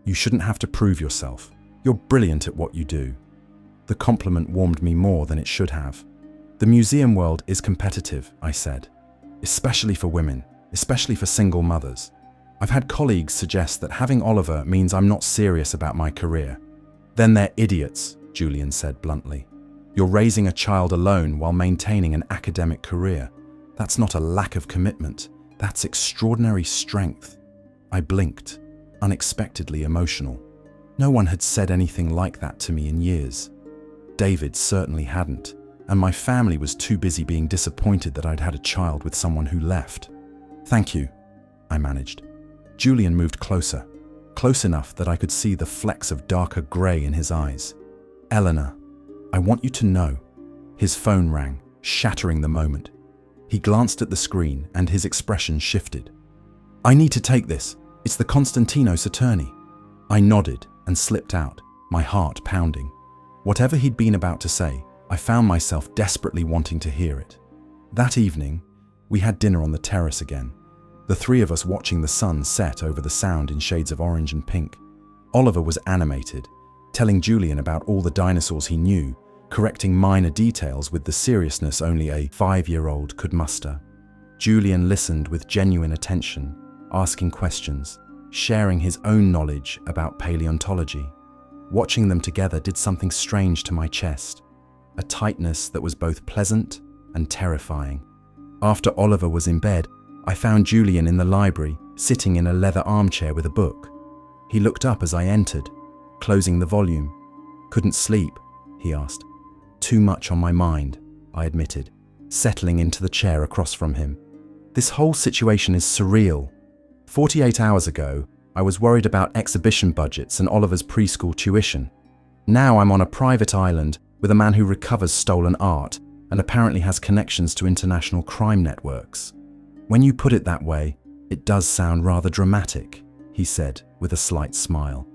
You shouldn't have to prove yourself. You're brilliant at what you do. The compliment warmed me more than it should have. The museum world is competitive, I said, especially for women, especially for single mothers. I've had colleagues suggest that having Oliver means I'm not serious about my career. Then they're idiots, Julian said bluntly. "You're raising a child alone while maintaining an academic career. That's not a lack of commitment. That's extraordinary strength." I blinked, unexpectedly emotional. No one had said anything like that to me in years. David certainly hadn't, and my family was too busy being disappointed that I'd had a child with someone who left. "Thank you," I managed. Julian moved closer, close enough that I could see the flecks of darker grey in his eyes. "Elena, I want you to know." His phone rang, shattering the moment. He glanced at the screen and his expression shifted. "I need to take this. It's the Konstantinos attorney." I nodded and slipped out, my heart pounding. Whatever he'd been about to say, I found myself desperately wanting to hear it. That evening, we had dinner on the terrace again, the three of us watching the sun set over the Sound in shades of orange and pink. Oliver was animated, telling Julian about all the dinosaurs he knew, correcting minor details with the seriousness only a 5-year-old could muster. Julian listened with genuine attention, asking questions, sharing his own knowledge about paleontology. Watching them together did something strange to my chest, a tightness that was both pleasant and terrifying. After Oliver was in bed, I found Julian in the library, sitting in a leather armchair with a book. He looked up as I entered, closing the volume. "Couldn't sleep?" he asked. "Too much on my mind," I admitted, settling into the chair across from him. "This whole situation is surreal. 48 hours ago, I was worried about exhibition budgets and Oliver's preschool tuition. Now I'm on a private island with a man who recovers stolen art and apparently has connections to international crime networks. When you put it that way, it does sound rather dramatic," he said with a slight smile.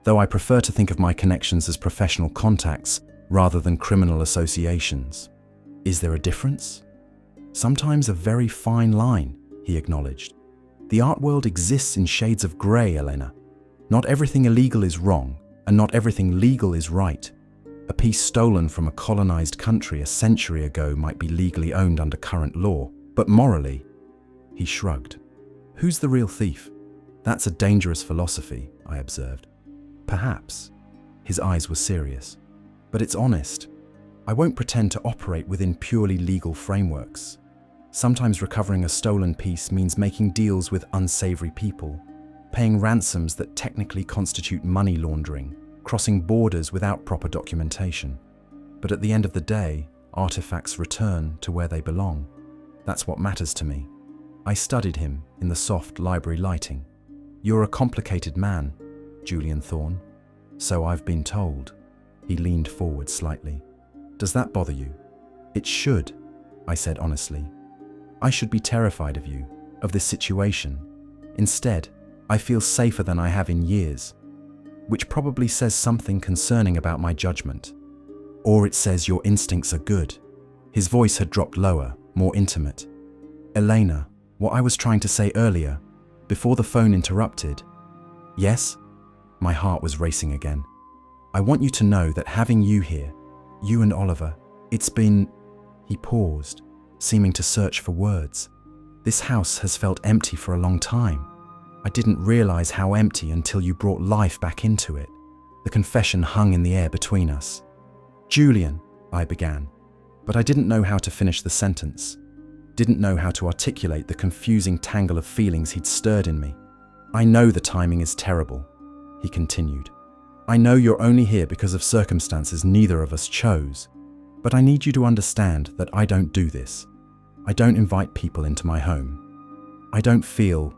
"Though I prefer to think of my connections as professional contacts rather than criminal associations." "Is there a difference?" "Sometimes a very fine line," he acknowledged. "The art world exists in shades of grey, Elena. Not everything illegal is wrong, and not everything legal is right. A piece stolen from a colonized country a century ago might be legally owned under current law, but morally..." He shrugged. "Who's the real thief? That's a dangerous philosophy," I observed. "Perhaps." His eyes were serious. "But it's honest. I won't pretend to operate within purely legal frameworks. Sometimes recovering a stolen piece means making deals with unsavory people, paying ransoms that technically constitute money laundering, crossing borders without proper documentation. But at the end of the day, artifacts return to where they belong. That's what matters to me." I studied him in the soft library lighting. "You're a complicated man, Julian Thorne." "So I've been told." He leaned forward slightly. "Does that bother you?" "It should," I said honestly. "I should be terrified of you, of this situation. Instead, I feel safer than I have in years, which probably says something concerning about my judgment. Or it says your instincts are good." His voice had dropped lower, more intimate. "Elena, what I was trying to say earlier, before the phone interrupted..." "Yes?" My heart was racing again. "I want you to know that having you here, you and Oliver, it's been..." He paused, seeming to search for words. "This house has felt empty for a long time. I didn't realize how empty until you brought life back into it." The confession hung in the air between us. "Julian," I began, but I didn't know how to finish the sentence. Didn't know how to articulate the confusing tangle of feelings he'd stirred in me. "I know the timing is terrible," he continued. "I know you're only here because of circumstances neither of us chose. But I need you to understand that I don't do this. I don't invite people into my home. I don't feel..."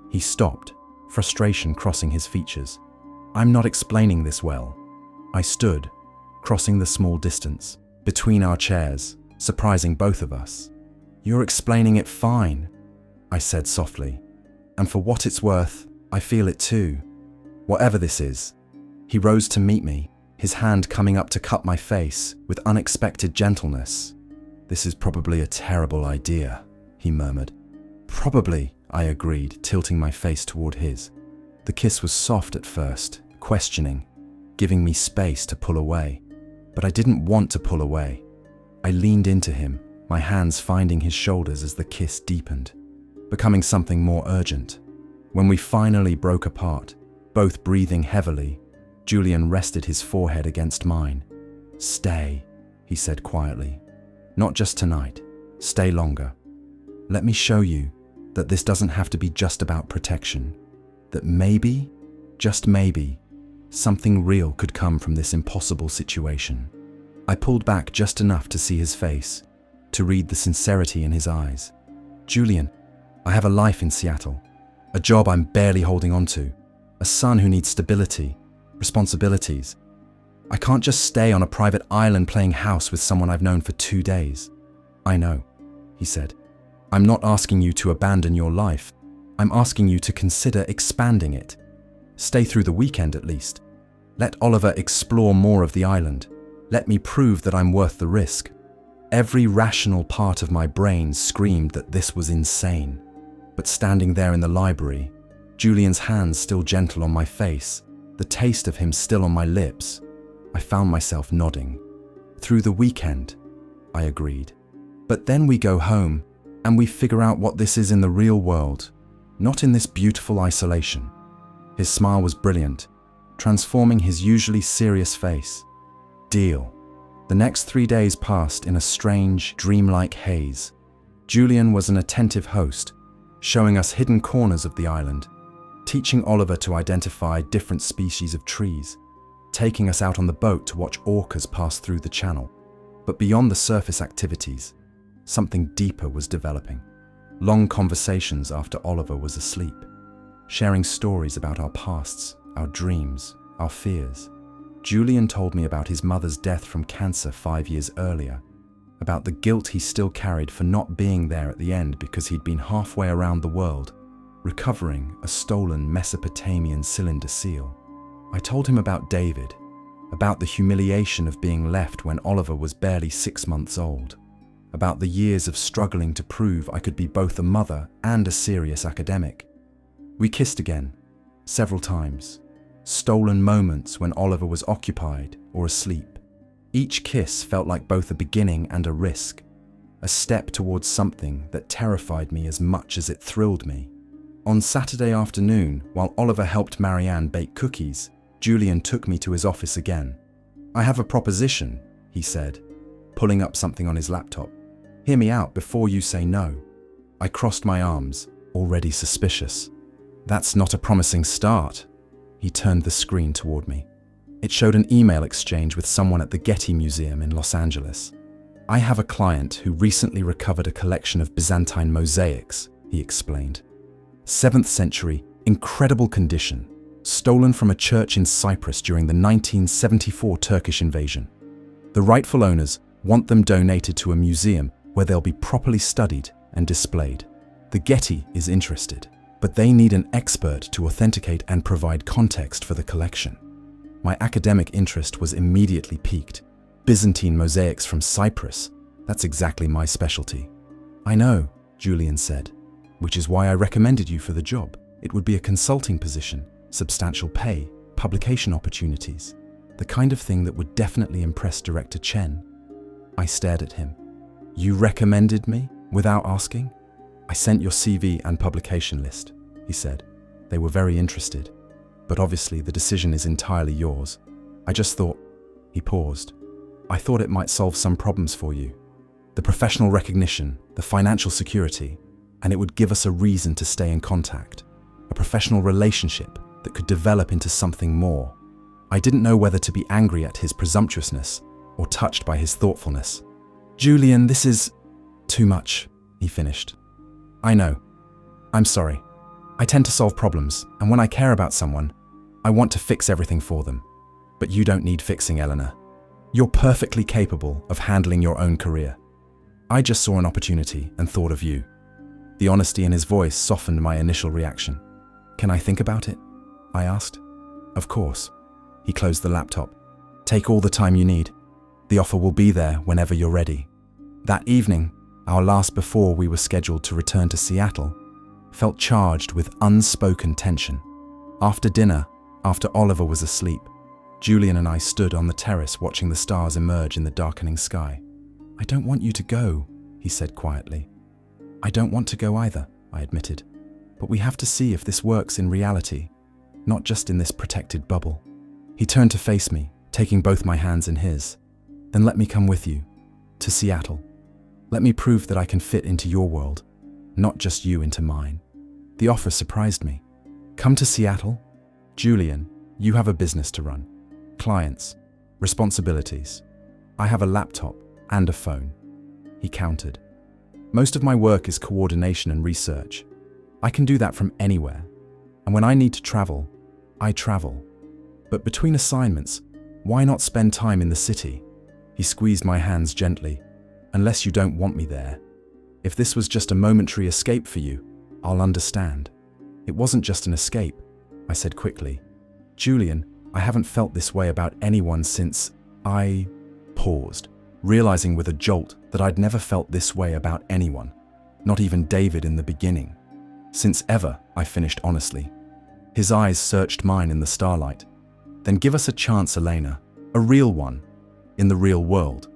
He stopped, frustration crossing his features. "I'm not explaining this well." I stood, crossing the small distance between our chairs, surprising both of us. "You're explaining it fine," I said softly. "And for what it's worth, I feel it too. Whatever this is." He rose to meet me, his hand coming up to cup my face with unexpected gentleness. "This is probably a terrible idea," he murmured. "Probably," I agreed, tilting my face toward his. The kiss was soft at first, questioning, giving me space to pull away. But I didn't want to pull away. I leaned into him, my hands finding his shoulders as the kiss deepened, becoming something more urgent. When we finally broke apart, both breathing heavily, Julian rested his forehead against mine, "Stay," he said quietly. "Not just tonight. Stay longer. Let me show you that this doesn't have to be just about protection. That maybe, just maybe, something real could come from this impossible situation." I pulled back just enough to see his face, to read the sincerity in his eyes. "Julian, I have a life in Seattle, a job I'm barely holding on to, a son who needs stability, responsibilities. I can't just stay on a private island playing house with someone I've known for 2 days." "I know," he said. "I'm not asking you to abandon your life. I'm asking you to consider expanding it. Stay through the weekend at least. Let Oliver explore more of the island. Let me prove that I'm worth the risk." Every rational part of my brain screamed that this was insane. But standing there in the library, Julian's hands still gentle on my face, the taste of him still on my lips, I found myself nodding. "Through the weekend," I agreed. "But then we go home and we figure out what this is in the real world, not in this beautiful isolation." His smile was brilliant, transforming his usually serious face. "Deal." The next 3 days passed in a strange, dreamlike haze. Julian was an attentive host, showing us hidden corners of the island, teaching Oliver to identify different species of trees, taking us out on the boat to watch orcas pass through the channel. But beyond the surface activities, something deeper was developing. Long conversations after Oliver was asleep, sharing stories about our pasts, our dreams, our fears. Julian told me about his mother's death from cancer 5 years earlier, about the guilt he still carried for not being there at the end because he'd been halfway around the world, recovering a stolen Mesopotamian cylinder seal. I told him about David, about the humiliation of being left when Oliver was barely 6 months old, about the years of struggling to prove I could be both a mother and a serious academic. We kissed again, several times, stolen moments when Oliver was occupied or asleep. Each kiss felt like both a beginning and a risk, a step towards something that terrified me as much as it thrilled me. On Saturday afternoon, while Oliver helped Marianne bake cookies, Julian took me to his office again. "I have a proposition," he said, pulling up something on his laptop. "Hear me out before you say no." I crossed my arms, already suspicious. "That's not a promising start." He turned the screen toward me. It showed an email exchange with someone at the Getty Museum in Los Angeles. "I have a client who recently recovered a collection of Byzantine mosaics," he explained. 7th century, incredible condition, stolen from a church in Cyprus during the 1974 Turkish invasion. The rightful owners want them donated to a museum where they'll be properly studied and displayed. The Getty is interested, but they need an expert to authenticate and provide context for the collection. My academic interest was immediately piqued. Byzantine mosaics from Cyprus, that's exactly my specialty. "I know," Julian said, "which is why I recommended you for the job. It would be a consulting position, substantial pay, publication opportunities, the kind of thing that would definitely impress Director Chen." I stared at him. "You recommended me without asking?" "I sent your CV and publication list," he said. "They were very interested. But obviously the decision is entirely yours. I just thought," he paused, "I thought it might solve some problems for you. The professional recognition, the financial security, and it would give us a reason to stay in contact, a professional relationship that could develop into something more." I didn't know whether to be angry at his presumptuousness or touched by his thoughtfulness. "Julian, this is too much," he finished. "I know. I'm sorry. I tend to solve problems, and when I care about someone, I want to fix everything for them. But you don't need fixing, Elena. You're perfectly capable of handling your own career. I just saw an opportunity and thought of you." The honesty in his voice softened my initial reaction. "Can I think about it?" I asked. "Of course." He closed the laptop. "Take all the time you need. The offer will be there whenever you're ready." That evening, our last before we were scheduled to return to Seattle, felt charged with unspoken tension. After dinner, after Oliver was asleep, Julian and I stood on the terrace watching the stars emerge in the darkening sky. "I don't want you to go," he said quietly. "I don't want to go either," I admitted. "But we have to see if this works in reality, not just in this protected bubble." He turned to face me, taking both my hands in his. Then let me come with you, to Seattle. Let me prove that I can fit into your world, not just you into mine. The offer surprised me. Come to Seattle? Julian, you have a business to run. Clients, responsibilities. I have a laptop and a phone. He countered. Most of my work is coordination and research. I can do that from anywhere. And when I need to travel, I travel. But between assignments, why not spend time in the city? He squeezed my hands gently. Unless you don't want me there. If this was just a momentary escape for you, I'll understand. It wasn't just an escape, I said quickly. Julian, I haven't felt this way about anyone since I paused, realizing with a jolt that I'd never felt this way about anyone, not even David in the beginning. Since ever, I finished honestly. His eyes searched mine in the starlight. Then give us a chance, Elena, a real one, in the real world.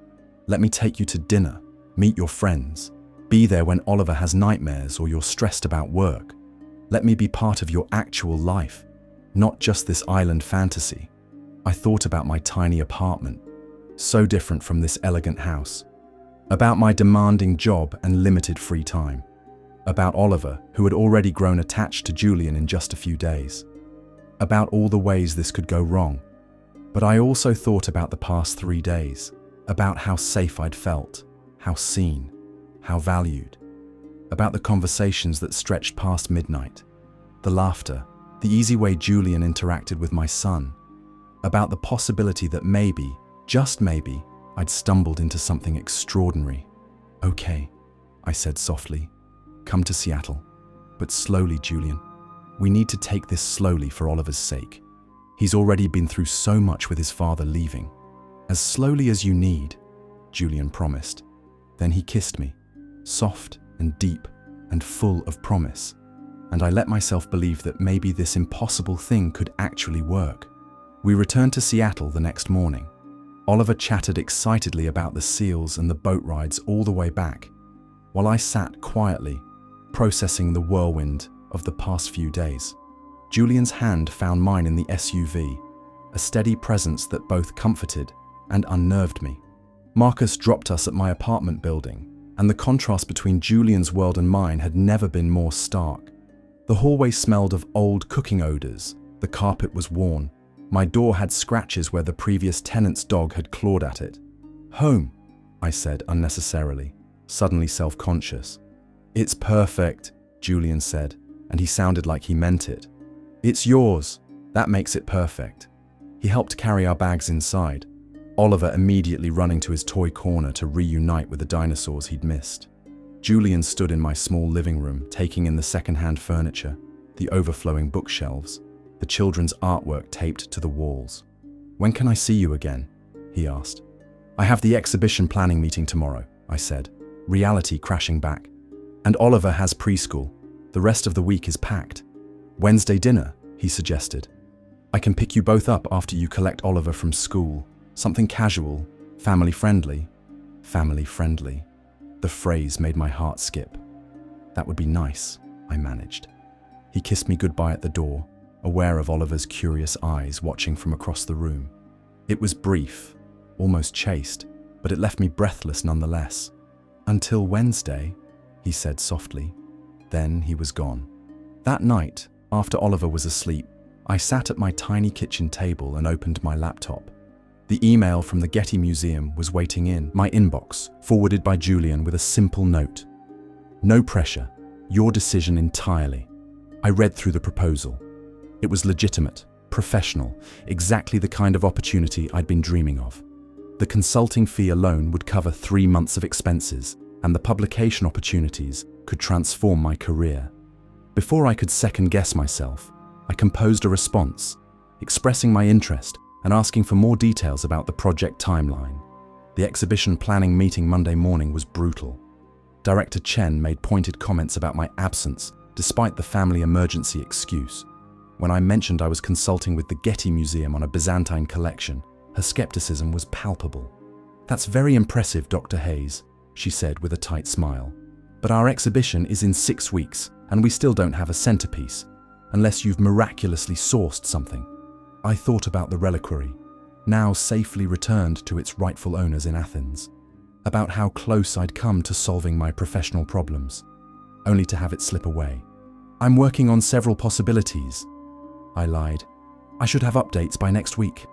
Let me take you to dinner, meet your friends, be there when Oliver has nightmares or you're stressed about work. Let me be part of your actual life, not just this island fantasy. I thought about my tiny apartment, so different from this elegant house, about my demanding job and limited free time, about Oliver, who had already grown attached to Julian in just a few days, about all the ways this could go wrong. But I also thought about the past 3 days, about how safe I'd felt, how seen, how valued, about the conversations that stretched past midnight, the laughter, the easy way Julian interacted with my son, about the possibility that maybe, just maybe, I'd stumbled into something extraordinary. Okay, I said softly, come to Seattle, but slowly, Julian. We need to take this slowly for Oliver's sake. He's already been through so much with his father leaving. As slowly as you need, Julian promised. Then he kissed me, soft and deep and full of promise, and I let myself believe that maybe this impossible thing could actually work. We returned to Seattle the next morning. Oliver chattered excitedly about the seals and the boat rides all the way back, while I sat quietly, processing the whirlwind of the past few days. Julian's hand found mine in the SUV, a steady presence that both comforted and unnerved me. Marcus dropped us at my apartment building, and the contrast between Julian's world and mine had never been more stark. The hallway smelled of old cooking odors, the carpet was worn, my door had scratches where the previous tenant's dog had clawed at it. Home, I said unnecessarily, suddenly self-conscious. It's perfect, Julian said, and he sounded like he meant it. It's yours, that makes it perfect. He helped carry our bags inside, Oliver immediately running to his toy corner to reunite with the dinosaurs he'd missed. Julian stood in my small living room, taking in the second-hand furniture, the overflowing bookshelves, the children's artwork taped to the walls. When can I see you again? He asked. I have the exhibition planning meeting tomorrow, I said, reality crashing back. And Oliver has preschool. The rest of the week is packed. Wednesday dinner, he suggested. I can pick you both up after you collect Oliver from school. Something casual, family-friendly. Family-friendly. The phrase made my heart skip. That would be nice, I managed. He kissed me goodbye at the door, aware of Oliver's curious eyes watching from across the room. It was brief, almost chaste, but it left me breathless nonetheless. Until Wednesday, he said softly. Then he was gone. That night, after Oliver was asleep, I sat at my tiny kitchen table and opened my laptop. The email from the Getty Museum was waiting in my inbox, forwarded by Julian with a simple note. No pressure, your decision entirely. I read through the proposal. It was legitimate, professional, exactly the kind of opportunity I'd been dreaming of. The consulting fee alone would cover 3 months of expenses, and the publication opportunities could transform my career. Before I could second-guess myself, I composed a response, expressing my interest and asking for more details about the project timeline. The exhibition planning meeting Monday morning was brutal. Director Chen made pointed comments about my absence, despite the family emergency excuse. When I mentioned I was consulting with the Getty Museum on a Byzantine collection, her skepticism was palpable. That's very impressive, Dr. Hayes, she said with a tight smile. But our exhibition is in 6 weeks, and we still don't have a centerpiece, unless you've miraculously sourced something. I thought about the reliquary. now safely returned to its rightful owners in Athens, about how close I'd come to solving my professional problems, only to have it slip away. "I'm working on several possibilities," I lied. "I should have updates by next week."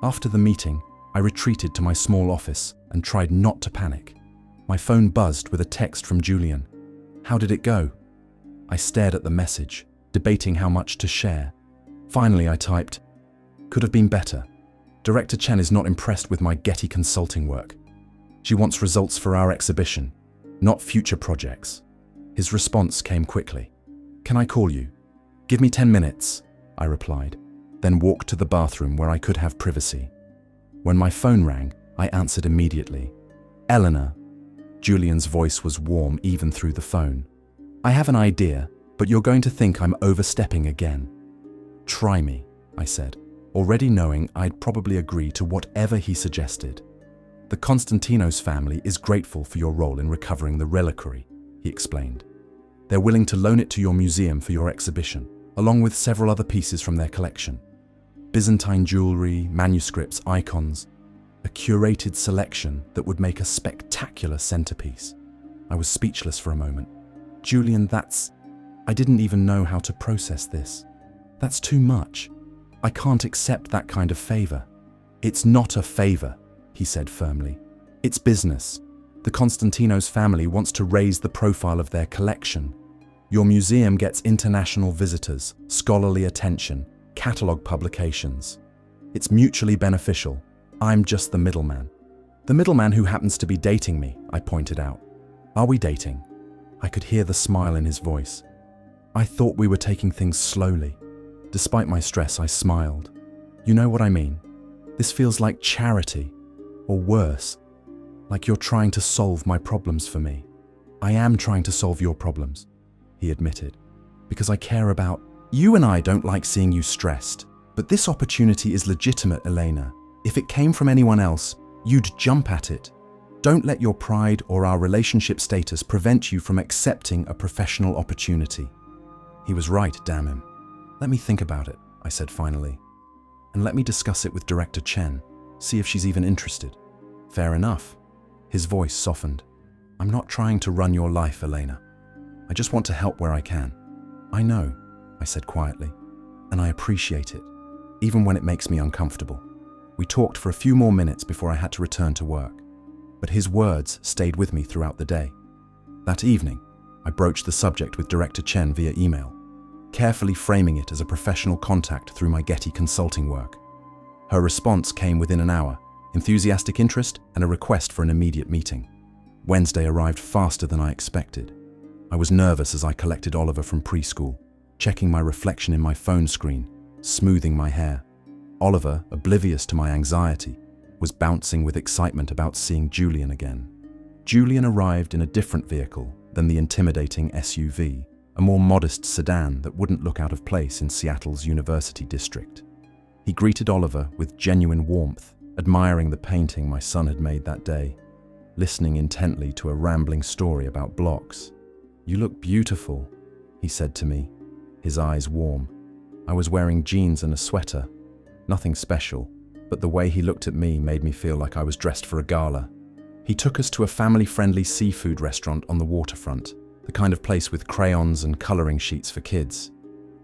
After the meeting, I retreated to my small office and tried not to panic. My phone buzzed with a text from Julian. "How did it go?" I stared at the message, debating how much to share. Finally, I typed, "Could have been better. Director Chen is not impressed with my Getty consulting work. She wants results for our exhibition, not future projects." His response came quickly. "Can I call you?" "Give me 10 minutes, I replied, then walked to the bathroom where I could have privacy. When my phone rang, I answered immediately. "Elena." Julian's voice was warm even through the phone. "I have an idea, but you're going to think I'm overstepping again." "Try me," I said, already knowing I'd probably agree to whatever he suggested. "The Konstantinos family is grateful for your role in recovering the reliquary," he explained. "They're willing to loan it to your museum for your exhibition, along with several other pieces from their collection. Byzantine jewelry, manuscripts, icons, a curated selection that would make a spectacular centerpiece." I was speechless for a moment. "Julian, I didn't even know how to process this. That's too much. I can't accept that kind of favor." "It's not a favor," he said firmly. "It's business. The Konstantinos family wants to raise the profile of their collection. Your museum gets international visitors, scholarly attention, catalogue publications. It's mutually beneficial. I'm just the middleman." "The middleman who happens to be dating me," I pointed out. "Are we dating?" I could hear the smile in his voice. "I thought we were taking things slowly." Despite my stress, I smiled. "You know what I mean? This feels like charity, or worse, like you're trying to solve my problems for me." "I am trying to solve your problems," he admitted, "because I care about you, and I don't like seeing you stressed. But this opportunity is legitimate, Elena. If it came from anyone else, you'd jump at it. Don't let your pride or our relationship status prevent you from accepting a professional opportunity." He was right, damn him. "Let me think about it," I said finally. "And let me discuss it with Director Chen, see if she's even interested." "Fair enough." His voice softened. "I'm not trying to run your life, Elena. I just want to help where I can." "I know," I said quietly, "and I appreciate it, even when it makes me uncomfortable." We talked for a few more minutes before I had to return to work, but his words stayed with me throughout the day. That evening, I broached the subject with Director Chen via email, carefully framing it as a professional contact through my Getty consulting work. Her response came within an hour, enthusiastic interest and a request for an immediate meeting. Wednesday arrived faster than I expected. I was nervous as I collected Oliver from preschool, checking my reflection in my phone screen, smoothing my hair. Oliver, oblivious to my anxiety, was bouncing with excitement about seeing Julian again. Julian arrived in a different vehicle than the intimidating SUV, a more modest sedan that wouldn't look out of place in Seattle's University District. He greeted Oliver with genuine warmth, admiring the painting my son had made that day, listening intently to a rambling story about blocks. "You look beautiful," he said to me, his eyes warm. I was wearing jeans and a sweater, nothing special, but the way he looked at me made me feel like I was dressed for a gala. He took us to a family-friendly seafood restaurant on the waterfront, the kind of place with crayons and coloring sheets for kids.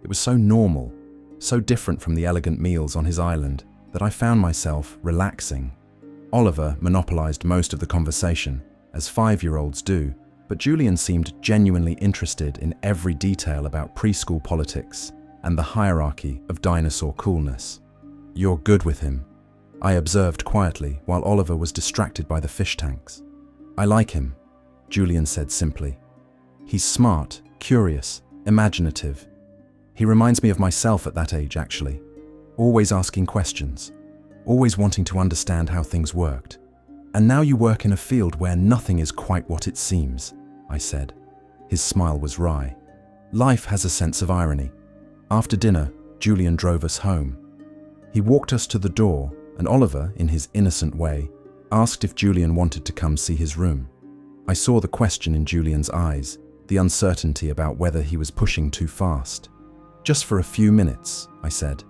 It was so normal, so different from the elegant meals on his island, that I found myself relaxing. Oliver monopolized most of the conversation, as 5-year-olds do, but Julian seemed genuinely interested in every detail about preschool politics and the hierarchy of dinosaur coolness. "You're good with him," I observed quietly while Oliver was distracted by the fish tanks. "I like him," Julian said simply. "He's smart, curious, imaginative. He reminds me of myself at that age, actually. Always asking questions, always wanting to understand how things worked. And now you work in a field where nothing is quite what it seems," I said. His smile was wry. Life has a sense of irony. After dinner, Julian drove us home. He walked us to the door, and Oliver, in his innocent way, asked if Julian wanted to come see his room. I saw the question in Julian's eyes, the uncertainty about whether he was pushing too fast. "Just for a few minutes," I said.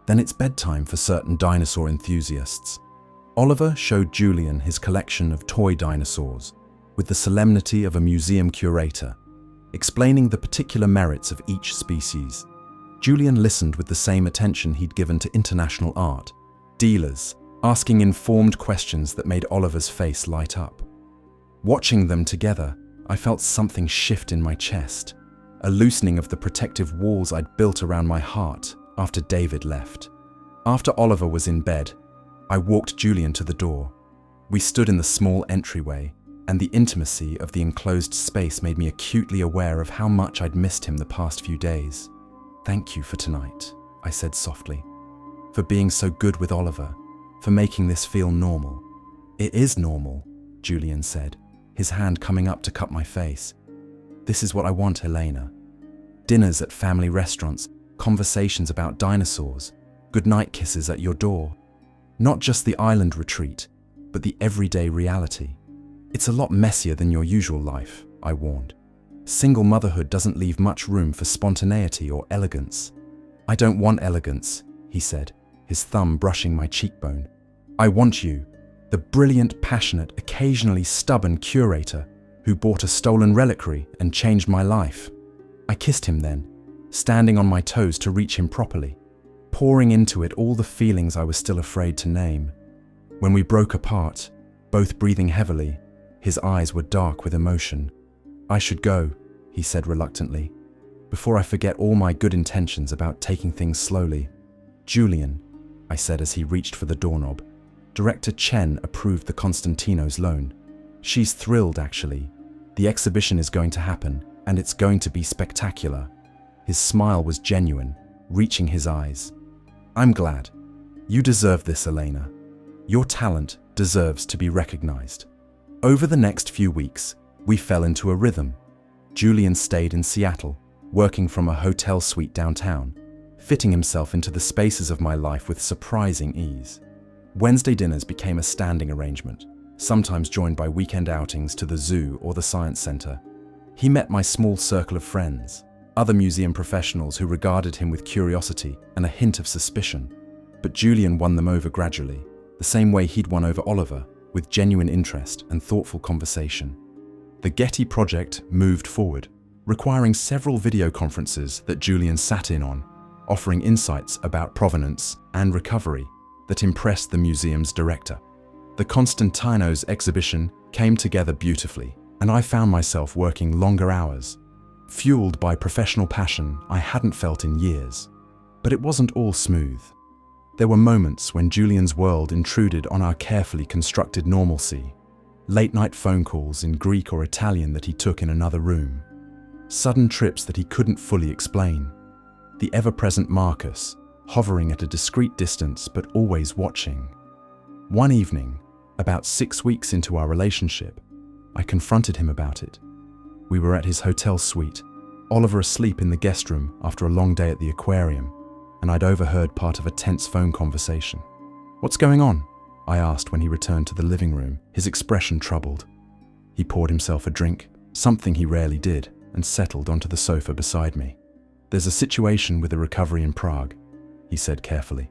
Then it's bedtime for certain dinosaur enthusiasts. Oliver showed Julian his collection of toy dinosaurs with the solemnity of a museum curator, explaining the particular merits of each species. Julian listened with the same attention he'd given to international art dealers, asking informed questions that made Oliver's face light up. Watching them together, I felt something shift in my chest, a loosening of the protective walls I'd built around my heart after David left. After Oliver was in bed, I walked Julian to the door. We stood in the small entryway, and the intimacy of the enclosed space made me acutely aware of how much I'd missed him the past few days. "Thank you for tonight," I said softly, "for being so good with Oliver, for making this feel normal." "It is normal," Julian said, his hand coming up to cup my face. "This is what I want, Elena. Dinners at family restaurants, conversations about dinosaurs, goodnight kisses at your door. Not just the island retreat, but the everyday reality. It's a lot messier than your usual life," I warned. "Single motherhood doesn't leave much room for spontaneity or elegance." "I don't want elegance," he said, his thumb brushing my cheekbone. "I want you, the brilliant, passionate, occasionally stubborn curator who bought a stolen reliquary and changed my life." I kissed him then, standing on my toes to reach him properly, pouring into it all the feelings I was still afraid to name. When we broke apart, both breathing heavily, his eyes were dark with emotion. "I should go," he said reluctantly, "before I forget all my good intentions about taking things slowly." "Julian," I said as he reached for the doorknob, "Director Chen approved the Constantino's loan. She's thrilled, actually. The exhibition is going to happen, and it's going to be spectacular." His smile was genuine, reaching his eyes. "I'm glad. You deserve this, Elena. Your talent deserves to be recognized." Over the next few weeks, we fell into a rhythm. Julian stayed in Seattle, working from a hotel suite downtown, fitting himself into the spaces of my life with surprising ease. Wednesday dinners became a standing arrangement, sometimes joined by weekend outings to the zoo or the science center. He met my small circle of friends, other museum professionals who regarded him with curiosity and a hint of suspicion. But Julian won them over gradually, the same way he'd won over Oliver, with genuine interest and thoughtful conversation. The Getty project moved forward, requiring several video conferences that Julian sat in on, offering insights about provenance and recovery that impressed the museum's director. The Constantino's exhibition came together beautifully, and I found myself working longer hours, fueled by professional passion I hadn't felt in years. But it wasn't all smooth. There were moments when Julian's world intruded on our carefully constructed normalcy. Late-night phone calls in Greek or Italian that he took in another room. Sudden trips that he couldn't fully explain. The ever-present Marcus, hovering at a discreet distance but always watching. One evening, about 6 weeks into our relationship, I confronted him about it. We were at his hotel suite, Oliver asleep in the guest room after a long day at the aquarium, and I'd overheard part of a tense phone conversation. "What's going on?" I asked when he returned to the living room, his expression troubled. He poured himself a drink, something he rarely did, and settled onto the sofa beside me. "There's a situation with a recovery in Prague," he said carefully.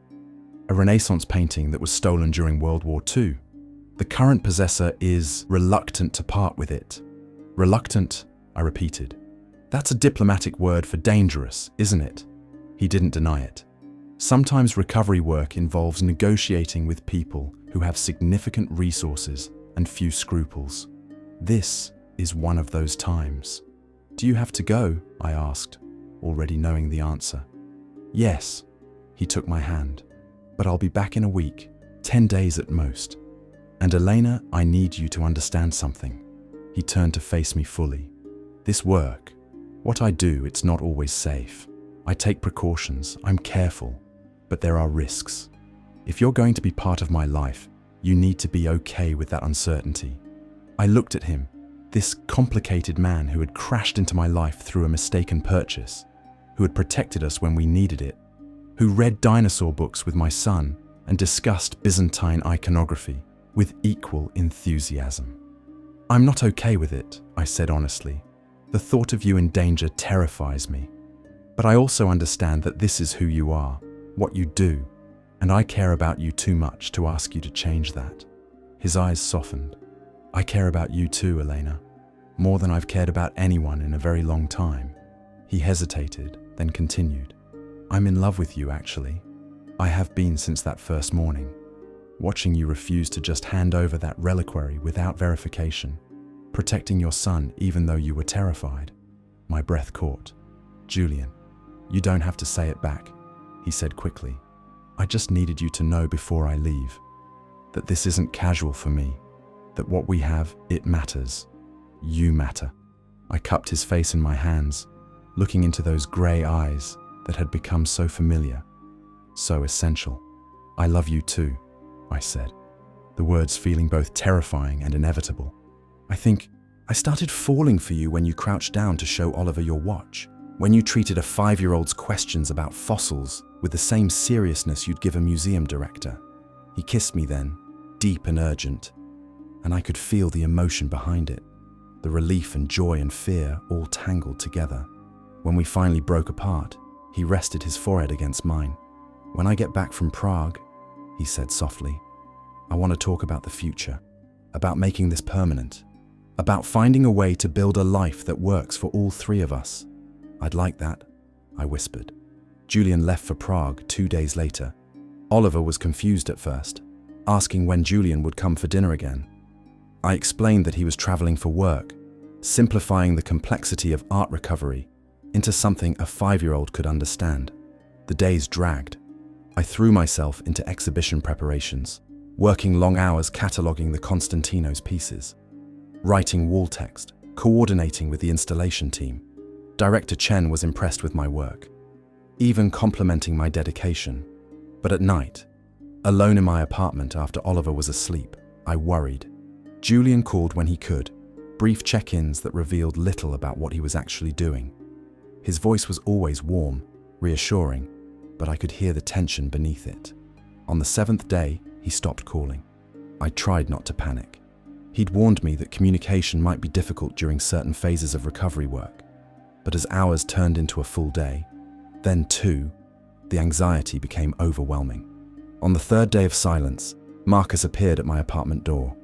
"A Renaissance painting that was stolen during World War II. The current possessor is reluctant to part with it." "Reluctant," I repeated. "That's a diplomatic word for dangerous, isn't it?" He didn't deny it. Sometimes recovery work involves negotiating with people who have significant resources and few scruples. This is one of those times. "Do you have to go?" I asked, already knowing the answer. "Yes," he took my hand, "but I'll be back in a week, 10 days at most. And Elena, I need you to understand something." He turned to face me fully. "This work, what I do, it's not always safe. I take precautions, I'm careful, but there are risks. If you're going to be part of my life, you need to be okay with that uncertainty." I looked at him, this complicated man who had crashed into my life through a mistaken purchase, who had protected us when we needed it, who read dinosaur books with my son and discussed Byzantine iconography with equal enthusiasm. "I'm not okay with it," I said honestly. "The thought of you in danger terrifies me. But I also understand that this is who you are, what you do, and I care about you too much to ask you to change that." His eyes softened. "I care about you too, Elena, more than I've cared about anyone in a very long time." He hesitated, then continued. "I'm in love with you, actually. I have been since that first morning. Watching you refuse to just hand over that reliquary without verification, protecting your son even though you were terrified." My breath caught. "Julian, you don't have to say it back," he said quickly. "I just needed you to know before I leave that this isn't casual for me, that what we have, it matters. You matter." I cupped his face in my hands, looking into those grey eyes that had become so familiar, so essential. "I love you too," I said, the words feeling both terrifying and inevitable. "I think I started falling for you when you crouched down to show Oliver your watch, when you treated a 5-year-old's questions about fossils with the same seriousness you'd give a museum director." He kissed me then, deep and urgent, and I could feel the emotion behind it, the relief and joy and fear all tangled together. When we finally broke apart, he rested his forehead against mine. "When I get back from Prague," he said softly, "I want to talk about the future, about making this permanent, about finding a way to build a life that works for all three of us." "I'd like that," I whispered. Julian left for Prague 2 days later. Oliver was confused at first, asking when Julian would come for dinner again. I explained that he was traveling for work, simplifying the complexity of art recovery into something a 5-year-old could understand. The days dragged. I threw myself into exhibition preparations, working long hours cataloguing the Constantino's pieces, writing wall text, coordinating with the installation team. Director Chen was impressed with my work, even complimenting my dedication. But at night, alone in my apartment after Oliver was asleep, I worried. Julian called when he could, brief check-ins that revealed little about what he was actually doing. His voice was always warm, reassuring, but I could hear the tension beneath it. On the 7th day, he stopped calling. I tried not to panic. He'd warned me that communication might be difficult during certain phases of recovery work, but as hours turned into a full day, then 2, the anxiety became overwhelming. On the 3rd day of silence, Marcus appeared at my apartment door.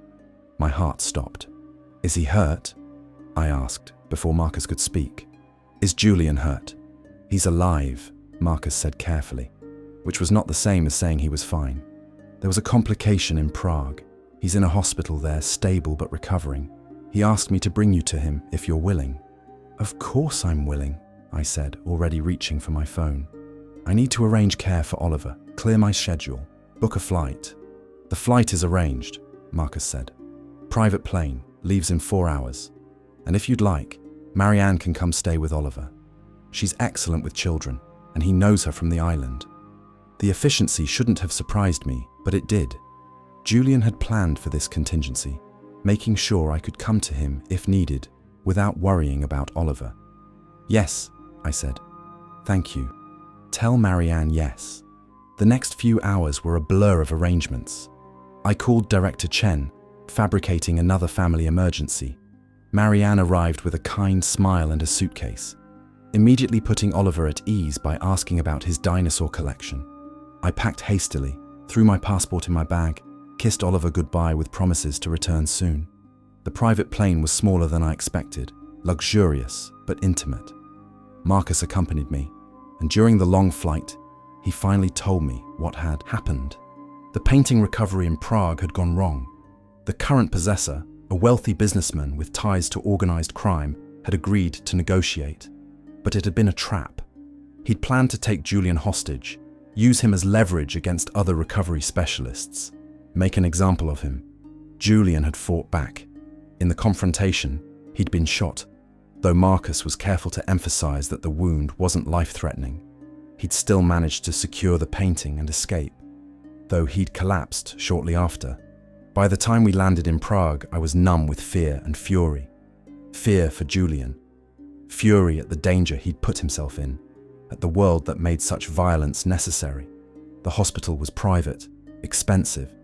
My heart stopped. "Is he hurt?" I asked, before Marcus could speak. "Is Julian hurt?" "He's alive," Marcus said carefully, which was not the same as saying he was fine. "There was a complication in Prague. He's in a hospital there, stable but recovering. He asked me to bring you to him if you're willing." "Of course I'm willing," I said, already reaching for my phone. "I need to arrange care for Oliver, clear my schedule, book a flight." "The flight is arranged," Marcus said. "Private plane, leaves in 4 hours. And if you'd like, Marianne can come stay with Oliver. She's excellent with children, and he knows her from the island." The efficiency shouldn't have surprised me, but it did. Julian had planned for this contingency, making sure I could come to him if needed, without worrying about Oliver. "Yes," I said. "Thank you. Tell Marianne yes." The next few hours were a blur of arrangements. I called Director Chen, fabricating another family emergency. Marianne arrived with a kind smile and a suitcase, immediately putting Oliver at ease by asking about his dinosaur collection. I packed hastily, threw my passport in my bag, kissed Oliver goodbye with promises to return soon. The private plane was smaller than I expected, luxurious but intimate. Marcus accompanied me, and during the long flight, he finally told me what had happened. The painting recovery in Prague had gone wrong. The current possessor, a wealthy businessman with ties to organized crime, had agreed to negotiate. But it had been a trap. He'd planned to take Julian hostage, use him as leverage against other recovery specialists, make an example of him. Julian had fought back. In the confrontation, he'd been shot, though Marcus was careful to emphasize that the wound wasn't life-threatening. He'd still managed to secure the painting and escape, though he'd collapsed shortly after. By the time we landed in Prague, I was numb with fear and fury. Fear for Julian. Fury at the danger he'd put himself in, at the world that made such violence necessary. The hospital was private, expensive,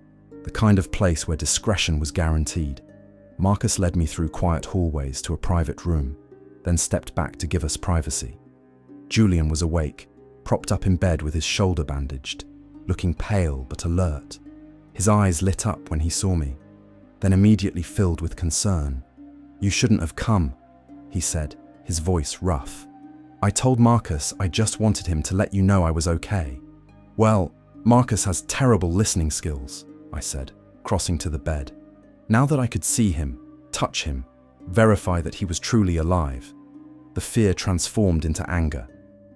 the kind of place where discretion was guaranteed. Marcus led me through quiet hallways to a private room, then stepped back to give us privacy. Julian was awake, propped up in bed with his shoulder bandaged, looking pale but alert. His eyes lit up when he saw me, then immediately filled with concern. "You shouldn't have come," he said, his voice rough. "I told Marcus I just wanted him to let you know I was okay." "Well, Marcus has terrible listening skills," I said, crossing to the bed. Now that I could see him, touch him, verify that he was truly alive, the fear transformed into anger.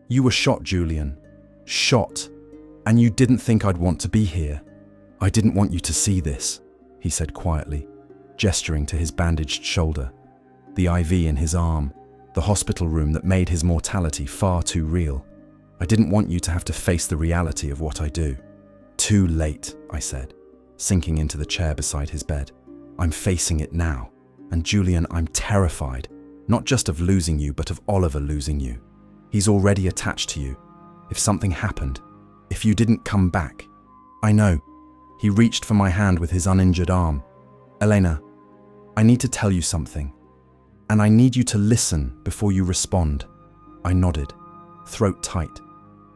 "You were shot, Julian. Shot. And you didn't think I'd want to be here. I didn't want you to see this," he said quietly, gesturing to his bandaged shoulder, the IV in his arm, the hospital room that made his mortality far too real. "I didn't want you to have to face the reality of what I do." "Too late," I said, sinking into the chair beside his bed. "I'm facing it now. And Julian, I'm terrified, not just of losing you, but of Oliver losing you. He's already attached to you. If something happened, if you didn't come back." "I know." He reached for my hand with his uninjured arm. "Elena, I need to tell you something. And I need you to listen before you respond." I nodded, throat tight.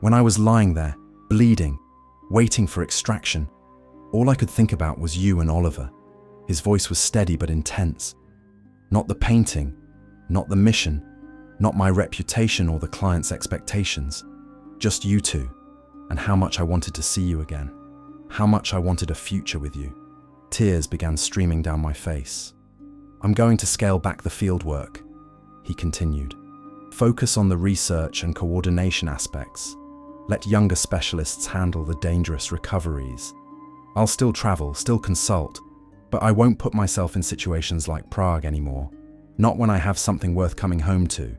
When I was lying there, bleeding, waiting for extraction, all I could think about was you and Oliver. His voice was steady but intense. Not the painting, not the mission, not my reputation or the client's expectations. Just you two, and how much I wanted to see you again. How much I wanted a future with you. Tears began streaming down my face. "I'm going to scale back the field work," he continued. "Focus on the research and coordination aspects. Let younger specialists handle the dangerous recoveries. I'll still travel, still consult, but I won't put myself in situations like Prague anymore. Not when I have something worth coming home to."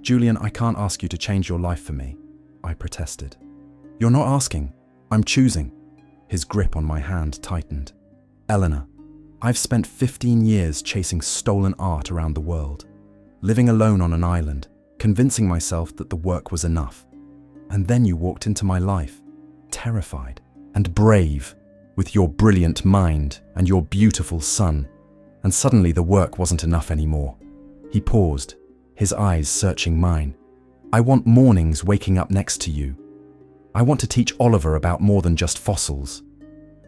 "Julian, I can't ask you to change your life for me," I protested. "You're not asking. I'm choosing." His grip on my hand tightened. "Elena, I've spent 15 years chasing stolen art around the world, living alone on an island, convincing myself that the work was enough. And then you walked into my life, terrified and brave, with your brilliant mind and your beautiful son, and suddenly the work wasn't enough anymore." He paused, his eyes searching mine. "I want mornings waking up next to you. I want to teach Oliver about more than just fossils.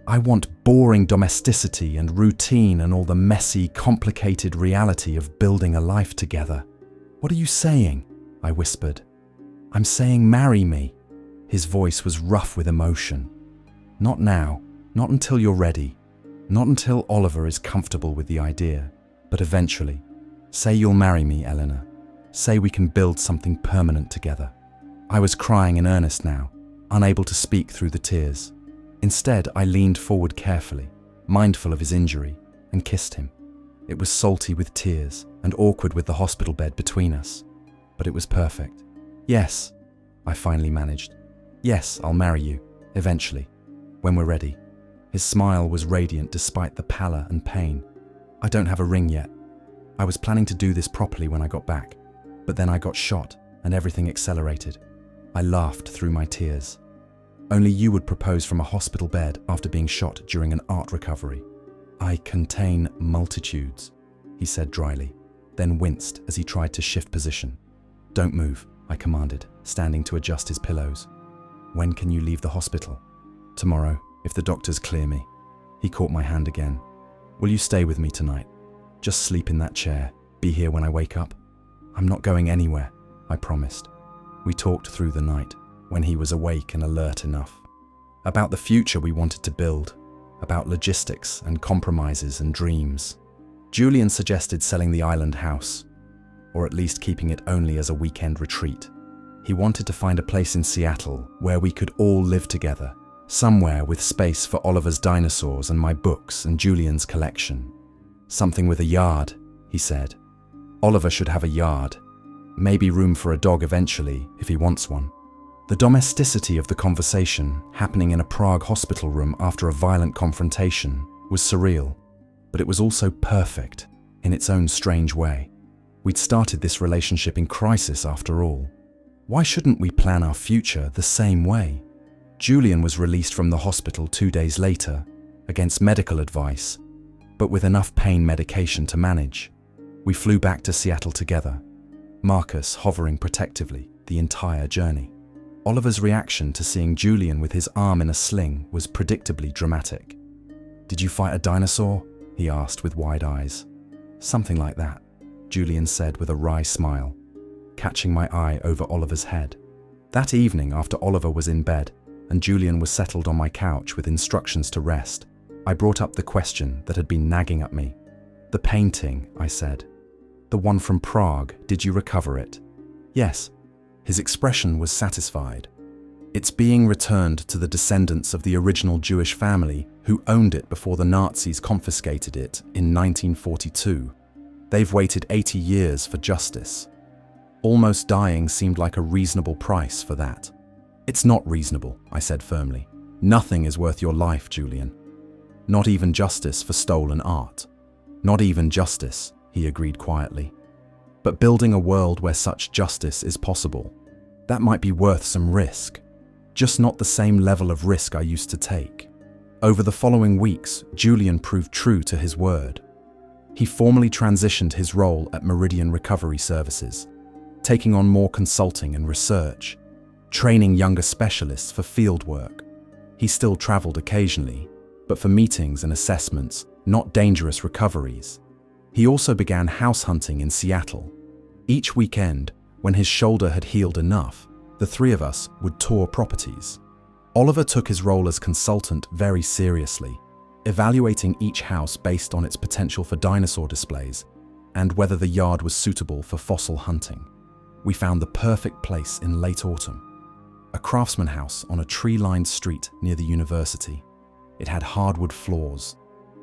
I want boring domesticity and routine and all the messy, complicated reality of building a life together." "What are you saying?" I whispered. "I'm saying marry me." His voice was rough with emotion. "Not now, not until you're ready, not until Oliver is comfortable with the idea, but eventually. Say you'll marry me, Elena. Say we can build something permanent together." I was crying in earnest now, unable to speak through the tears. Instead, I leaned forward carefully, mindful of his injury, and kissed him. It was salty with tears and awkward with the hospital bed between us, but it was perfect. "Yes," I finally managed. "Yes, I'll marry you, eventually, when we're ready." His smile was radiant despite the pallor and pain. "I don't have a ring yet. I was planning to do this properly when I got back, but then I got shot and everything accelerated." I laughed through my tears. "Only you would propose from a hospital bed after being shot during an art recovery." "I contain multitudes," he said dryly, then winced as he tried to shift position. "Don't move," I commanded, standing to adjust his pillows. "When can you leave the hospital?" "Tomorrow, if the doctors clear me." He caught my hand again. "Will you stay with me tonight? Just sleep in that chair, be here when I wake up?" "I'm not going anywhere," I promised. We talked through the night, when he was awake and alert enough. About the future we wanted to build, about logistics and compromises and dreams. Julian suggested selling the island house, or at least keeping it only as a weekend retreat. He wanted to find a place in Seattle where we could all live together, somewhere with space for Oliver's dinosaurs and my books and Julian's collection. Something with a yard, he said. Oliver should have a yard. Maybe room for a dog eventually, if he wants one. The domesticity of the conversation, happening in a Prague hospital room after a violent confrontation, was surreal, but it was also perfect, in its own strange way. We'd started this relationship in crisis after all. Why shouldn't we plan our future the same way? Julian was released from the hospital 2 days later, against medical advice, but with enough pain medication to manage. We flew back to Seattle together, Marcus hovering protectively the entire journey. Oliver's reaction to seeing Julian with his arm in a sling was predictably dramatic. "Did you fight a dinosaur?" he asked with wide eyes. "Something like that," Julian said with a wry smile, catching my eye over Oliver's head. That evening, after Oliver was in bed and Julian was settled on my couch with instructions to rest, I brought up the question that had been nagging at me. "The painting," I said. "The one from Prague, did you recover it?" "Yes." His expression was satisfied. "It's being returned to the descendants of the original Jewish family who owned it before the Nazis confiscated it in 1942. They've waited 80 years for justice. Almost dying seemed like a reasonable price for that." "It's not reasonable," I said firmly. "Nothing is worth your life, Julian. Not even justice for stolen art." "Not even justice," he agreed quietly. "But building a world where such justice is possible, that might be worth some risk. Just not the same level of risk I used to take." Over the following weeks, Julian proved true to his word. He formally transitioned his role at Meridian Recovery Services, taking on more consulting and research, training younger specialists for field work. He still traveled occasionally, but for meetings and assessments, not dangerous recoveries. He also began house hunting in Seattle. Each weekend, when his shoulder had healed enough, the three of us would tour properties. Oliver took his role as consultant very seriously, evaluating each house based on its potential for dinosaur displays and whether the yard was suitable for fossil hunting. We found the perfect place in late autumn, a craftsman house on a tree-lined street near the university. It had hardwood floors,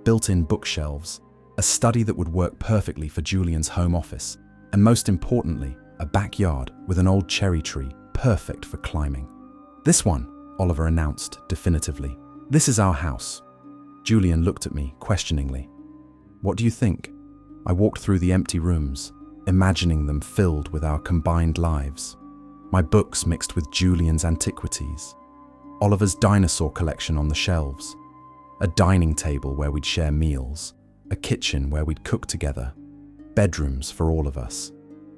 built-in bookshelves, a study that would work perfectly for Julian's home office, and most importantly, a backyard with an old cherry tree perfect for climbing. "This one," Oliver announced definitively. "This is our house." Julian looked at me questioningly. "What do you think?" I walked through the empty rooms, imagining them filled with our combined lives. My books mixed with Julian's antiquities, Oliver's dinosaur collection on the shelves, a dining table where we'd share meals, a kitchen where we'd cook together, bedrooms for all of us.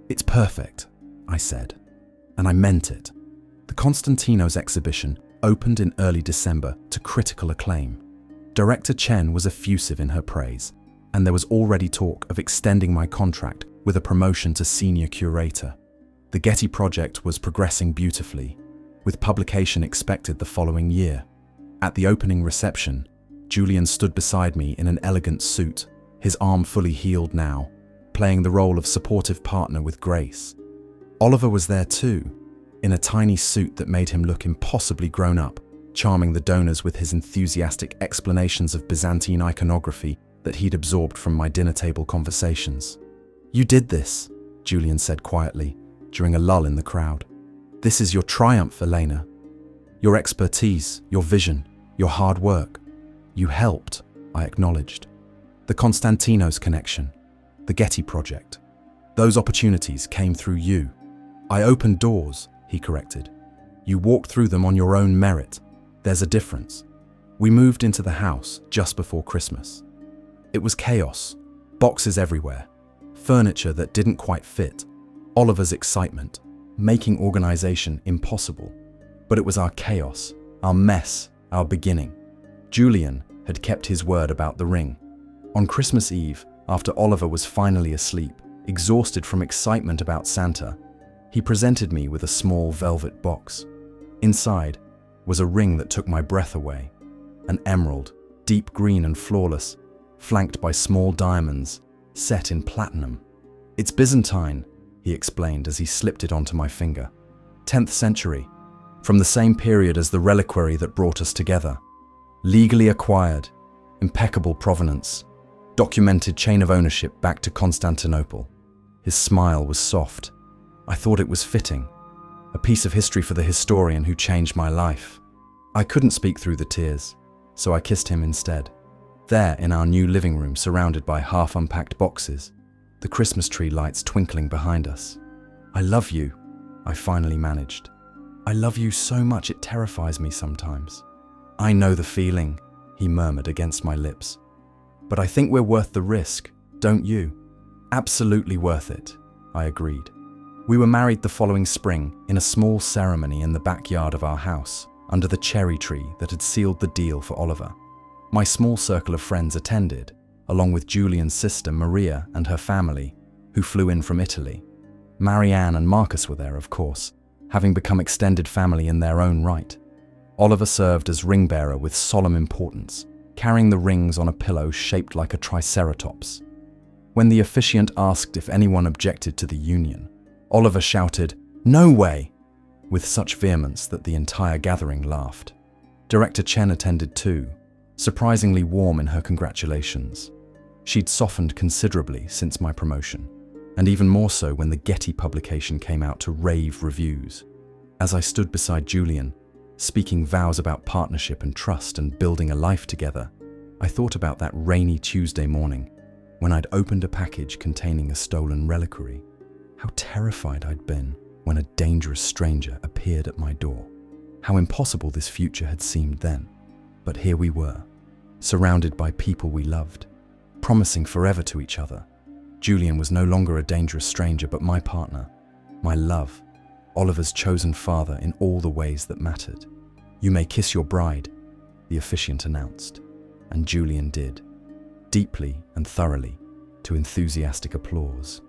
"It's perfect," I said, and I meant it. The Constantino's exhibition opened in early December to critical acclaim. Director Chen was effusive in her praise, and there was already talk of extending my contract with a promotion to senior curator. The Getty project was progressing beautifully, with publication expected the following year. At the opening reception, Julian stood beside me in an elegant suit, his arm fully healed now, playing the role of supportive partner with grace. Oliver was there too, in a tiny suit that made him look impossibly grown up, charming the donors with his enthusiastic explanations of Byzantine iconography that he'd absorbed from my dinner table conversations. "You did this," Julian said quietly, during a lull in the crowd. "This is your triumph, Elena. Your expertise, your vision, your hard work. You helped," I acknowledged. "The Constantino's connection, the Getty project. Those opportunities came through you." "I opened doors," he corrected. "You walked through them on your own merit. There's a difference." We moved into the house just before Christmas. It was chaos, boxes everywhere, furniture that didn't quite fit, Oliver's excitement, making organization impossible. But it was our chaos, our mess, our beginning. Julian had kept his word about the ring. On Christmas Eve, after Oliver was finally asleep, exhausted from excitement about Santa, he presented me with a small velvet box. Inside was a ring that took my breath away, an emerald, deep green and flawless, flanked by small diamonds, set in platinum. "It's Byzantine," he explained as he slipped it onto my finger. 10th century, from the same period as the reliquary that brought us together. Legally acquired, impeccable provenance, documented chain of ownership back to Constantinople. His smile was soft. I thought it was fitting, a piece of history for the historian who changed my life. I couldn't speak through the tears, so I kissed him instead. There, in our new living room, surrounded by half-unpacked boxes, the Christmas tree lights twinkling behind us. "I love you," I finally managed. "I love you so much it terrifies me sometimes." "I know the feeling," he murmured against my lips. "But I think we're worth the risk, don't you?" "Absolutely worth it," I agreed. We were married the following spring in a small ceremony in the backyard of our house, under the cherry tree that had sealed the deal for Oliver. My small circle of friends attended, along with Julian's sister Maria and her family, who flew in from Italy. Marianne and Marcus were there, of course, having become extended family in their own right. Oliver served as ring bearer with solemn importance, carrying the rings on a pillow shaped like a triceratops. When the officiant asked if anyone objected to the union, Oliver shouted, "No way!" with such vehemence that the entire gathering laughed. Director Chen attended too, surprisingly warm in her congratulations. She'd softened considerably since my promotion, and even more so when the Getty publication came out to rave reviews. As I stood beside Julian, speaking vows about partnership and trust and building a life together, I thought about that rainy Tuesday morning when I'd opened a package containing a stolen reliquary. How terrified I'd been when a dangerous stranger appeared at my door. How impossible this future had seemed then. But here we were, surrounded by people we loved, promising forever to each other. Julian was no longer a dangerous stranger, but my partner, my love, Oliver's chosen father in all the ways that mattered. "You may kiss your bride," the officiant announced, and Julian did, deeply and thoroughly, to enthusiastic applause.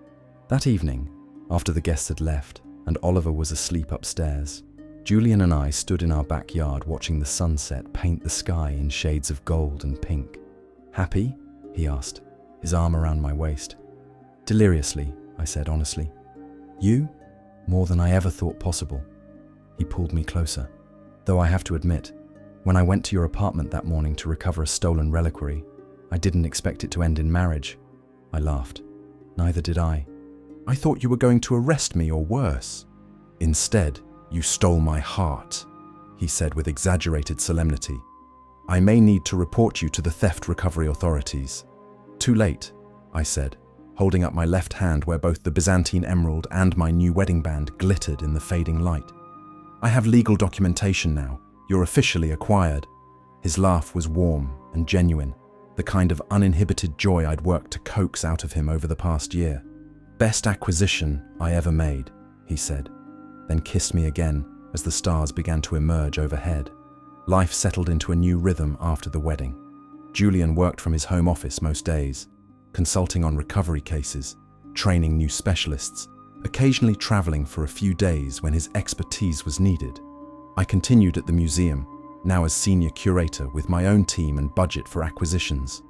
That evening, after the guests had left and Oliver was asleep upstairs, Julian and I stood in our backyard watching the sunset paint the sky in shades of gold and pink. "Happy?" he asked, his arm around my waist. "Deliriously," I said honestly. "You?" "More than I ever thought possible." He pulled me closer. "Though I have to admit, when I went to your apartment that morning to recover a stolen reliquary, I didn't expect it to end in marriage." I laughed. "Neither did I. I thought you were going to arrest me or worse." "Instead, you stole my heart," he said with exaggerated solemnity. "I may need to report you to the theft recovery authorities." "Too late," I said, holding up my left hand where both the Byzantine emerald and my new wedding band glittered in the fading light. "I have legal documentation now. You're officially acquired." His laugh was warm and genuine, the kind of uninhibited joy I'd worked to coax out of him over the past year. "Best acquisition I ever made," he said, then kissed me again as the stars began to emerge overhead. Life settled into a new rhythm after the wedding. Julian worked from his home office most days, consulting on recovery cases, training new specialists, occasionally traveling for a few days when his expertise was needed. I continued at the museum, now as senior curator with my own team and budget for acquisitions.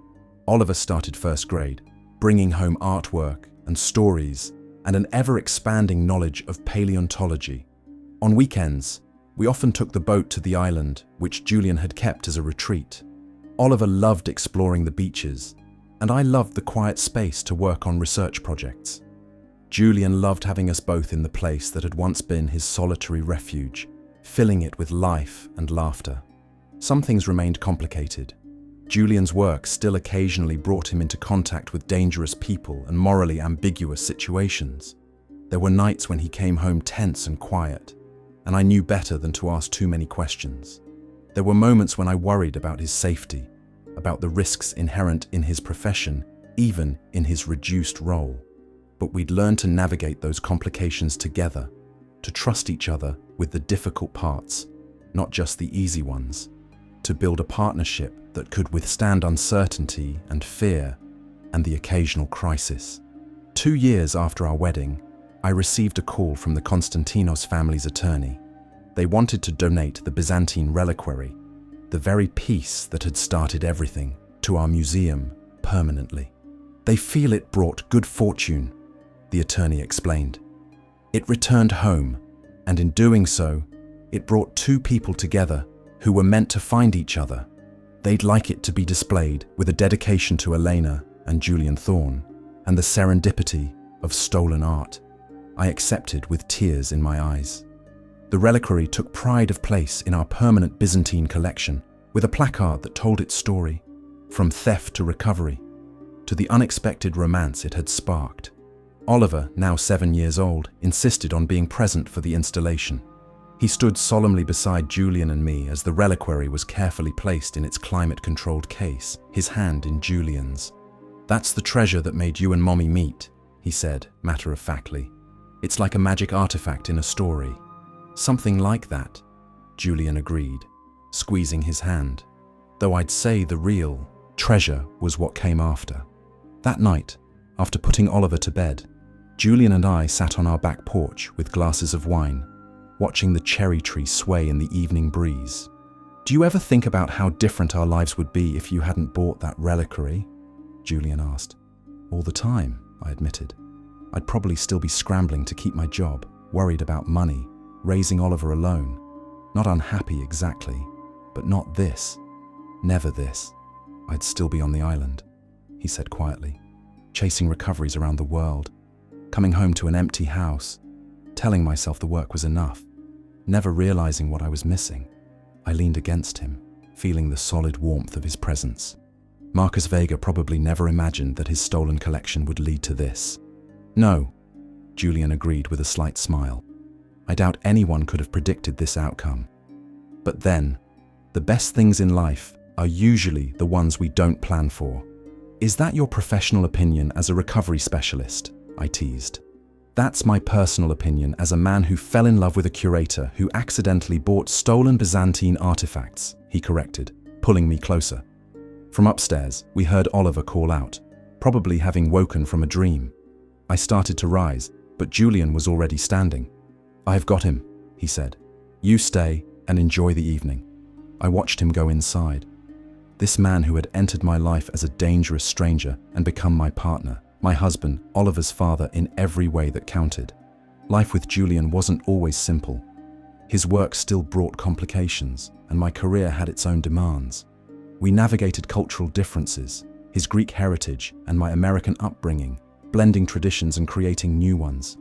Oliver started first grade, bringing home artwork and stories and an ever-expanding knowledge of paleontology. On weekends, we often took the boat to the island, which Julian had kept as a retreat. Oliver loved exploring the beaches, and I loved the quiet space to work on research projects. Julian loved having us both in the place that had once been his solitary refuge, filling it with life and laughter. Some things remained complicated. Julian's work still occasionally brought him into contact with dangerous people and morally ambiguous situations. There were nights when he came home tense and quiet, and I knew better than to ask too many questions. There were moments when I worried about his safety, about the risks inherent in his profession, even in his reduced role. But we'd learn to navigate those complications together, to trust each other with the difficult parts, not just the easy ones, to build a partnership that could withstand uncertainty and fear and the occasional crisis. 2 years after our wedding, I received a call from the Konstantinos family's attorney. They wanted to donate the Byzantine reliquary, the very piece that had started everything, to our museum permanently. "They feel it brought good fortune," the attorney explained. "It returned home, and in doing so, it brought two people together who were meant to find each other. They'd like it to be displayed with a dedication to Elena and Julian Thorne, and the serendipity of stolen art." I accepted with tears in my eyes. The reliquary took pride of place in our permanent Byzantine collection, with a placard that told its story, from theft to recovery, to the unexpected romance it had sparked. Oliver, now 7 years old, insisted on being present for the installation. He stood solemnly beside Julian and me as the reliquary was carefully placed in its climate-controlled case, his hand in Julian's. "That's the treasure that made you and Mommy meet," he said, matter-of-factly. It's like a magic artifact in a story. Something like that, Julian agreed, squeezing his hand. Though I'd say the real treasure was what came after. That night, after putting Oliver to bed, Julian and I sat on our back porch with glasses of wine, watching the cherry tree sway in the evening breeze. Do you ever think about how different our lives would be if you hadn't bought that reliquary? Julian asked. All the time, I admitted. I'd probably still be scrambling to keep my job, worried about money, raising Oliver alone. Not unhappy exactly, but not this. Never this. I'd still be on the island, he said quietly, chasing recoveries around the world, coming home to an empty house, telling myself the work was enough, never realizing what I was missing. I leaned against him, feeling the solid warmth of his presence. Marcus Vega probably never imagined that his stolen collection would lead to this. No, Julian agreed with a slight smile. I doubt anyone could have predicted this outcome. But then, the best things in life are usually the ones we don't plan for. Is that your professional opinion as a recovery specialist? I teased. That's my personal opinion as a man who fell in love with a curator who accidentally bought stolen Byzantine artifacts, he corrected, pulling me closer. From upstairs, we heard Oliver call out, probably having woken from a dream. I started to rise, but Julian was already standing. I've got him, he said. You stay and enjoy the evening. I watched him go inside. This man who had entered my life as a dangerous stranger and become my partner, my husband, Oliver's father in every way that counted. Life with Julian wasn't always simple. His work still brought complications, and my career had its own demands. We navigated cultural differences, his Greek heritage and my American upbringing, blending traditions and creating new ones.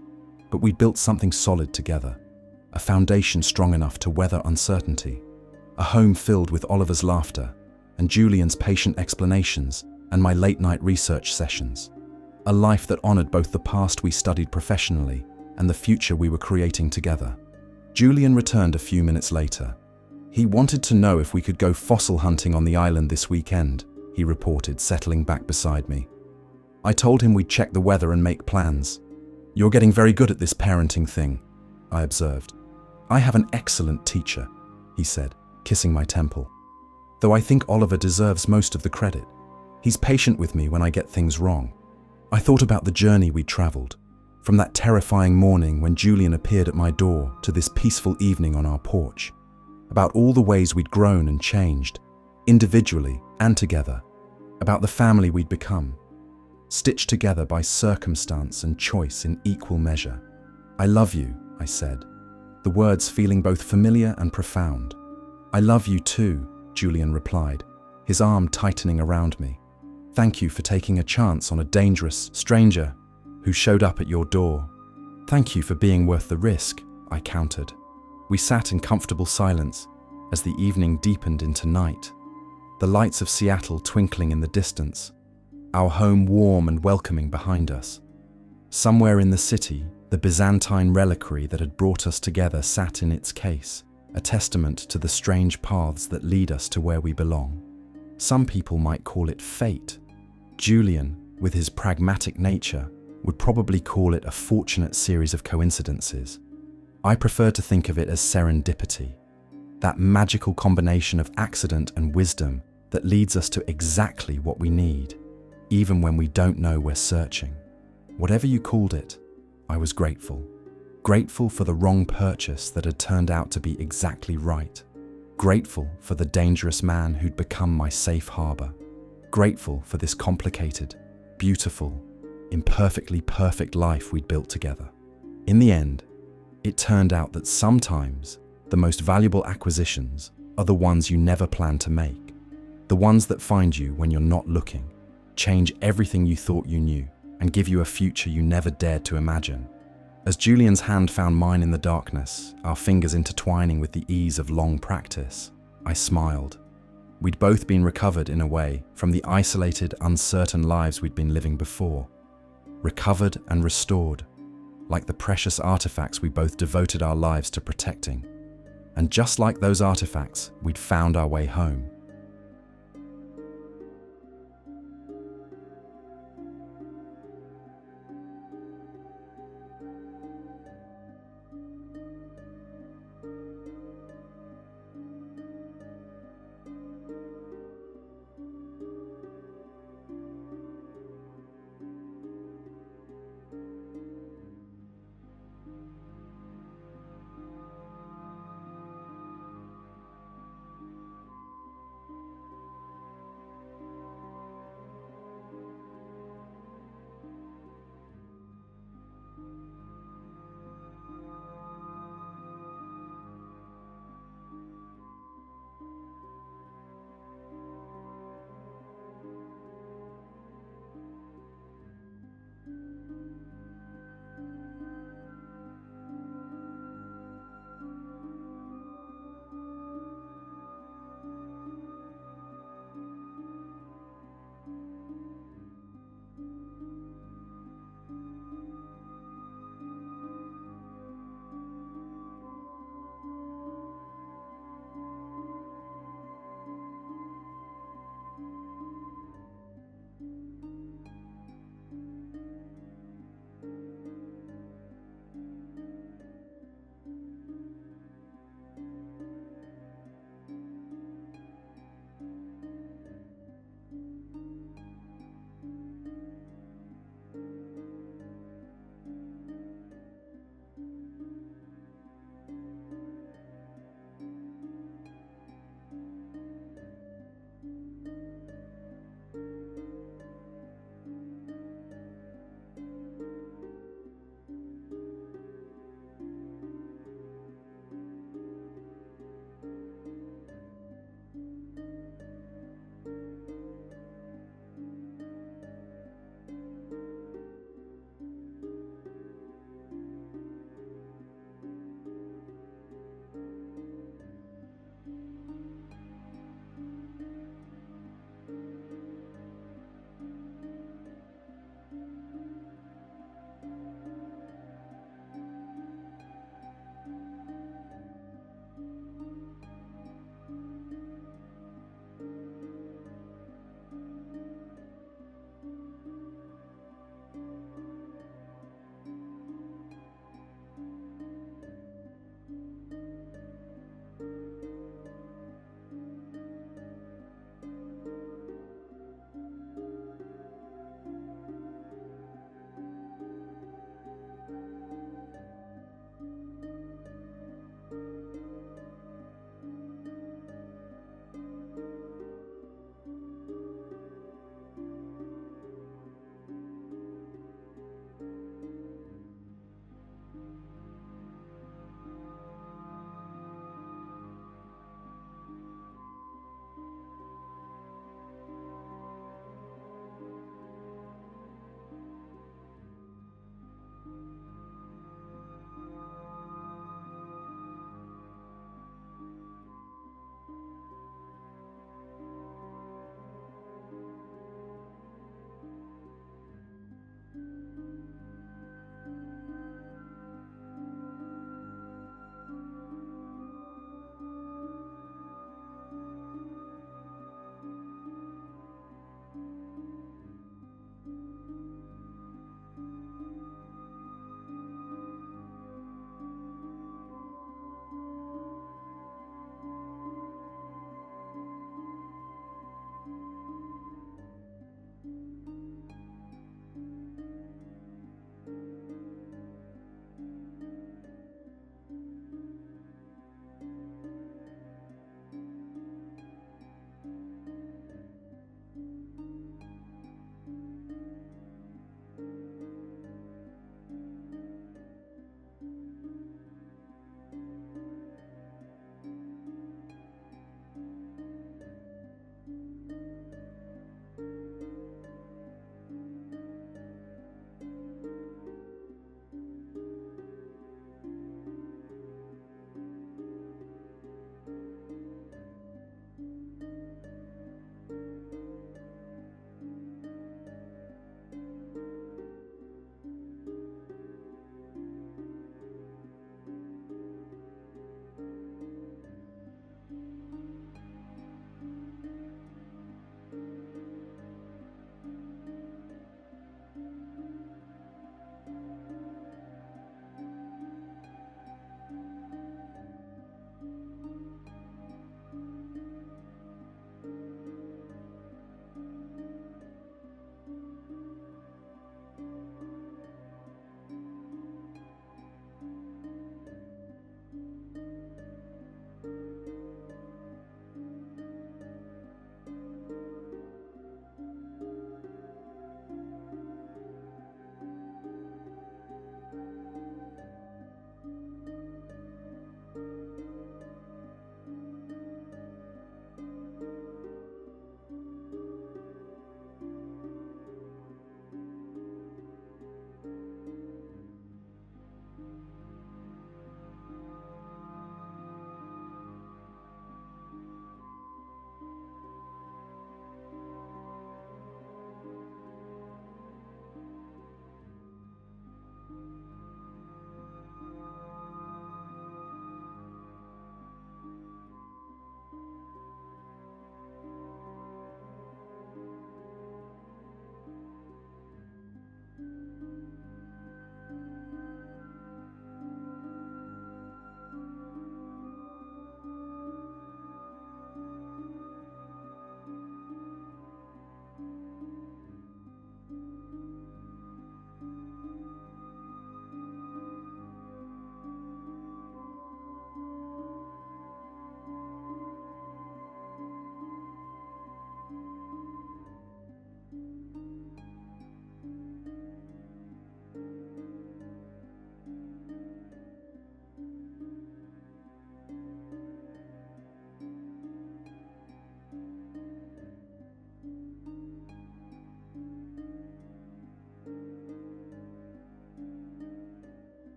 But we built something solid together, a foundation strong enough to weather uncertainty, a home filled with Oliver's laughter and Julian's patient explanations and my late-night research sessions. A life that honored both the past we studied professionally and the future we were creating together. Julian returned a few minutes later. He wanted to know if we could go fossil hunting on the island this weekend, he reported, settling back beside me. I told him we'd check the weather and make plans. You're getting very good at this parenting thing, I observed. I have an excellent teacher, he said, kissing my temple. Though I think Oliver deserves most of the credit. He's patient with me when I get things wrong. I thought about the journey we'd traveled, from that terrifying morning when Julian appeared at my door to this peaceful evening on our porch, about all the ways we'd grown and changed, individually and together, about the family we'd become, stitched together by circumstance and choice in equal measure. I love you, I said, the words feeling both familiar and profound. I love you too, Julian replied, his arm tightening around me. Thank you for taking a chance on a dangerous stranger who showed up at your door. Thank you for being worth the risk, I countered. We sat in comfortable silence as the evening deepened into night, the lights of Seattle twinkling in the distance, our home warm and welcoming behind us. Somewhere in the city, the Byzantine reliquary that had brought us together sat in its case, a testament to the strange paths that lead us to where we belong. Some people might call it fate. Julian, with his pragmatic nature, would probably call it a fortunate series of coincidences. I prefer to think of it as serendipity, that magical combination of accident and wisdom that leads us to exactly what we need, even when we don't know we're searching. Whatever you called it, I was grateful. Grateful for the wrong purchase that had turned out to be exactly right. Grateful for the dangerous man who'd become my safe harbor. Grateful for this complicated, beautiful, imperfectly perfect life we'd built together. In the end, it turned out that sometimes the most valuable acquisitions are the ones you never plan to make. The ones that find you when you're not looking, change everything you thought you knew, and give you a future you never dared to imagine. As Julian's hand found mine in the darkness, our fingers intertwining with the ease of long practice, I smiled. We'd both been recovered in a way from the isolated, uncertain lives we'd been living before. Recovered and restored, like the precious artifacts we both devoted our lives to protecting. And just like those artifacts, we'd found our way home.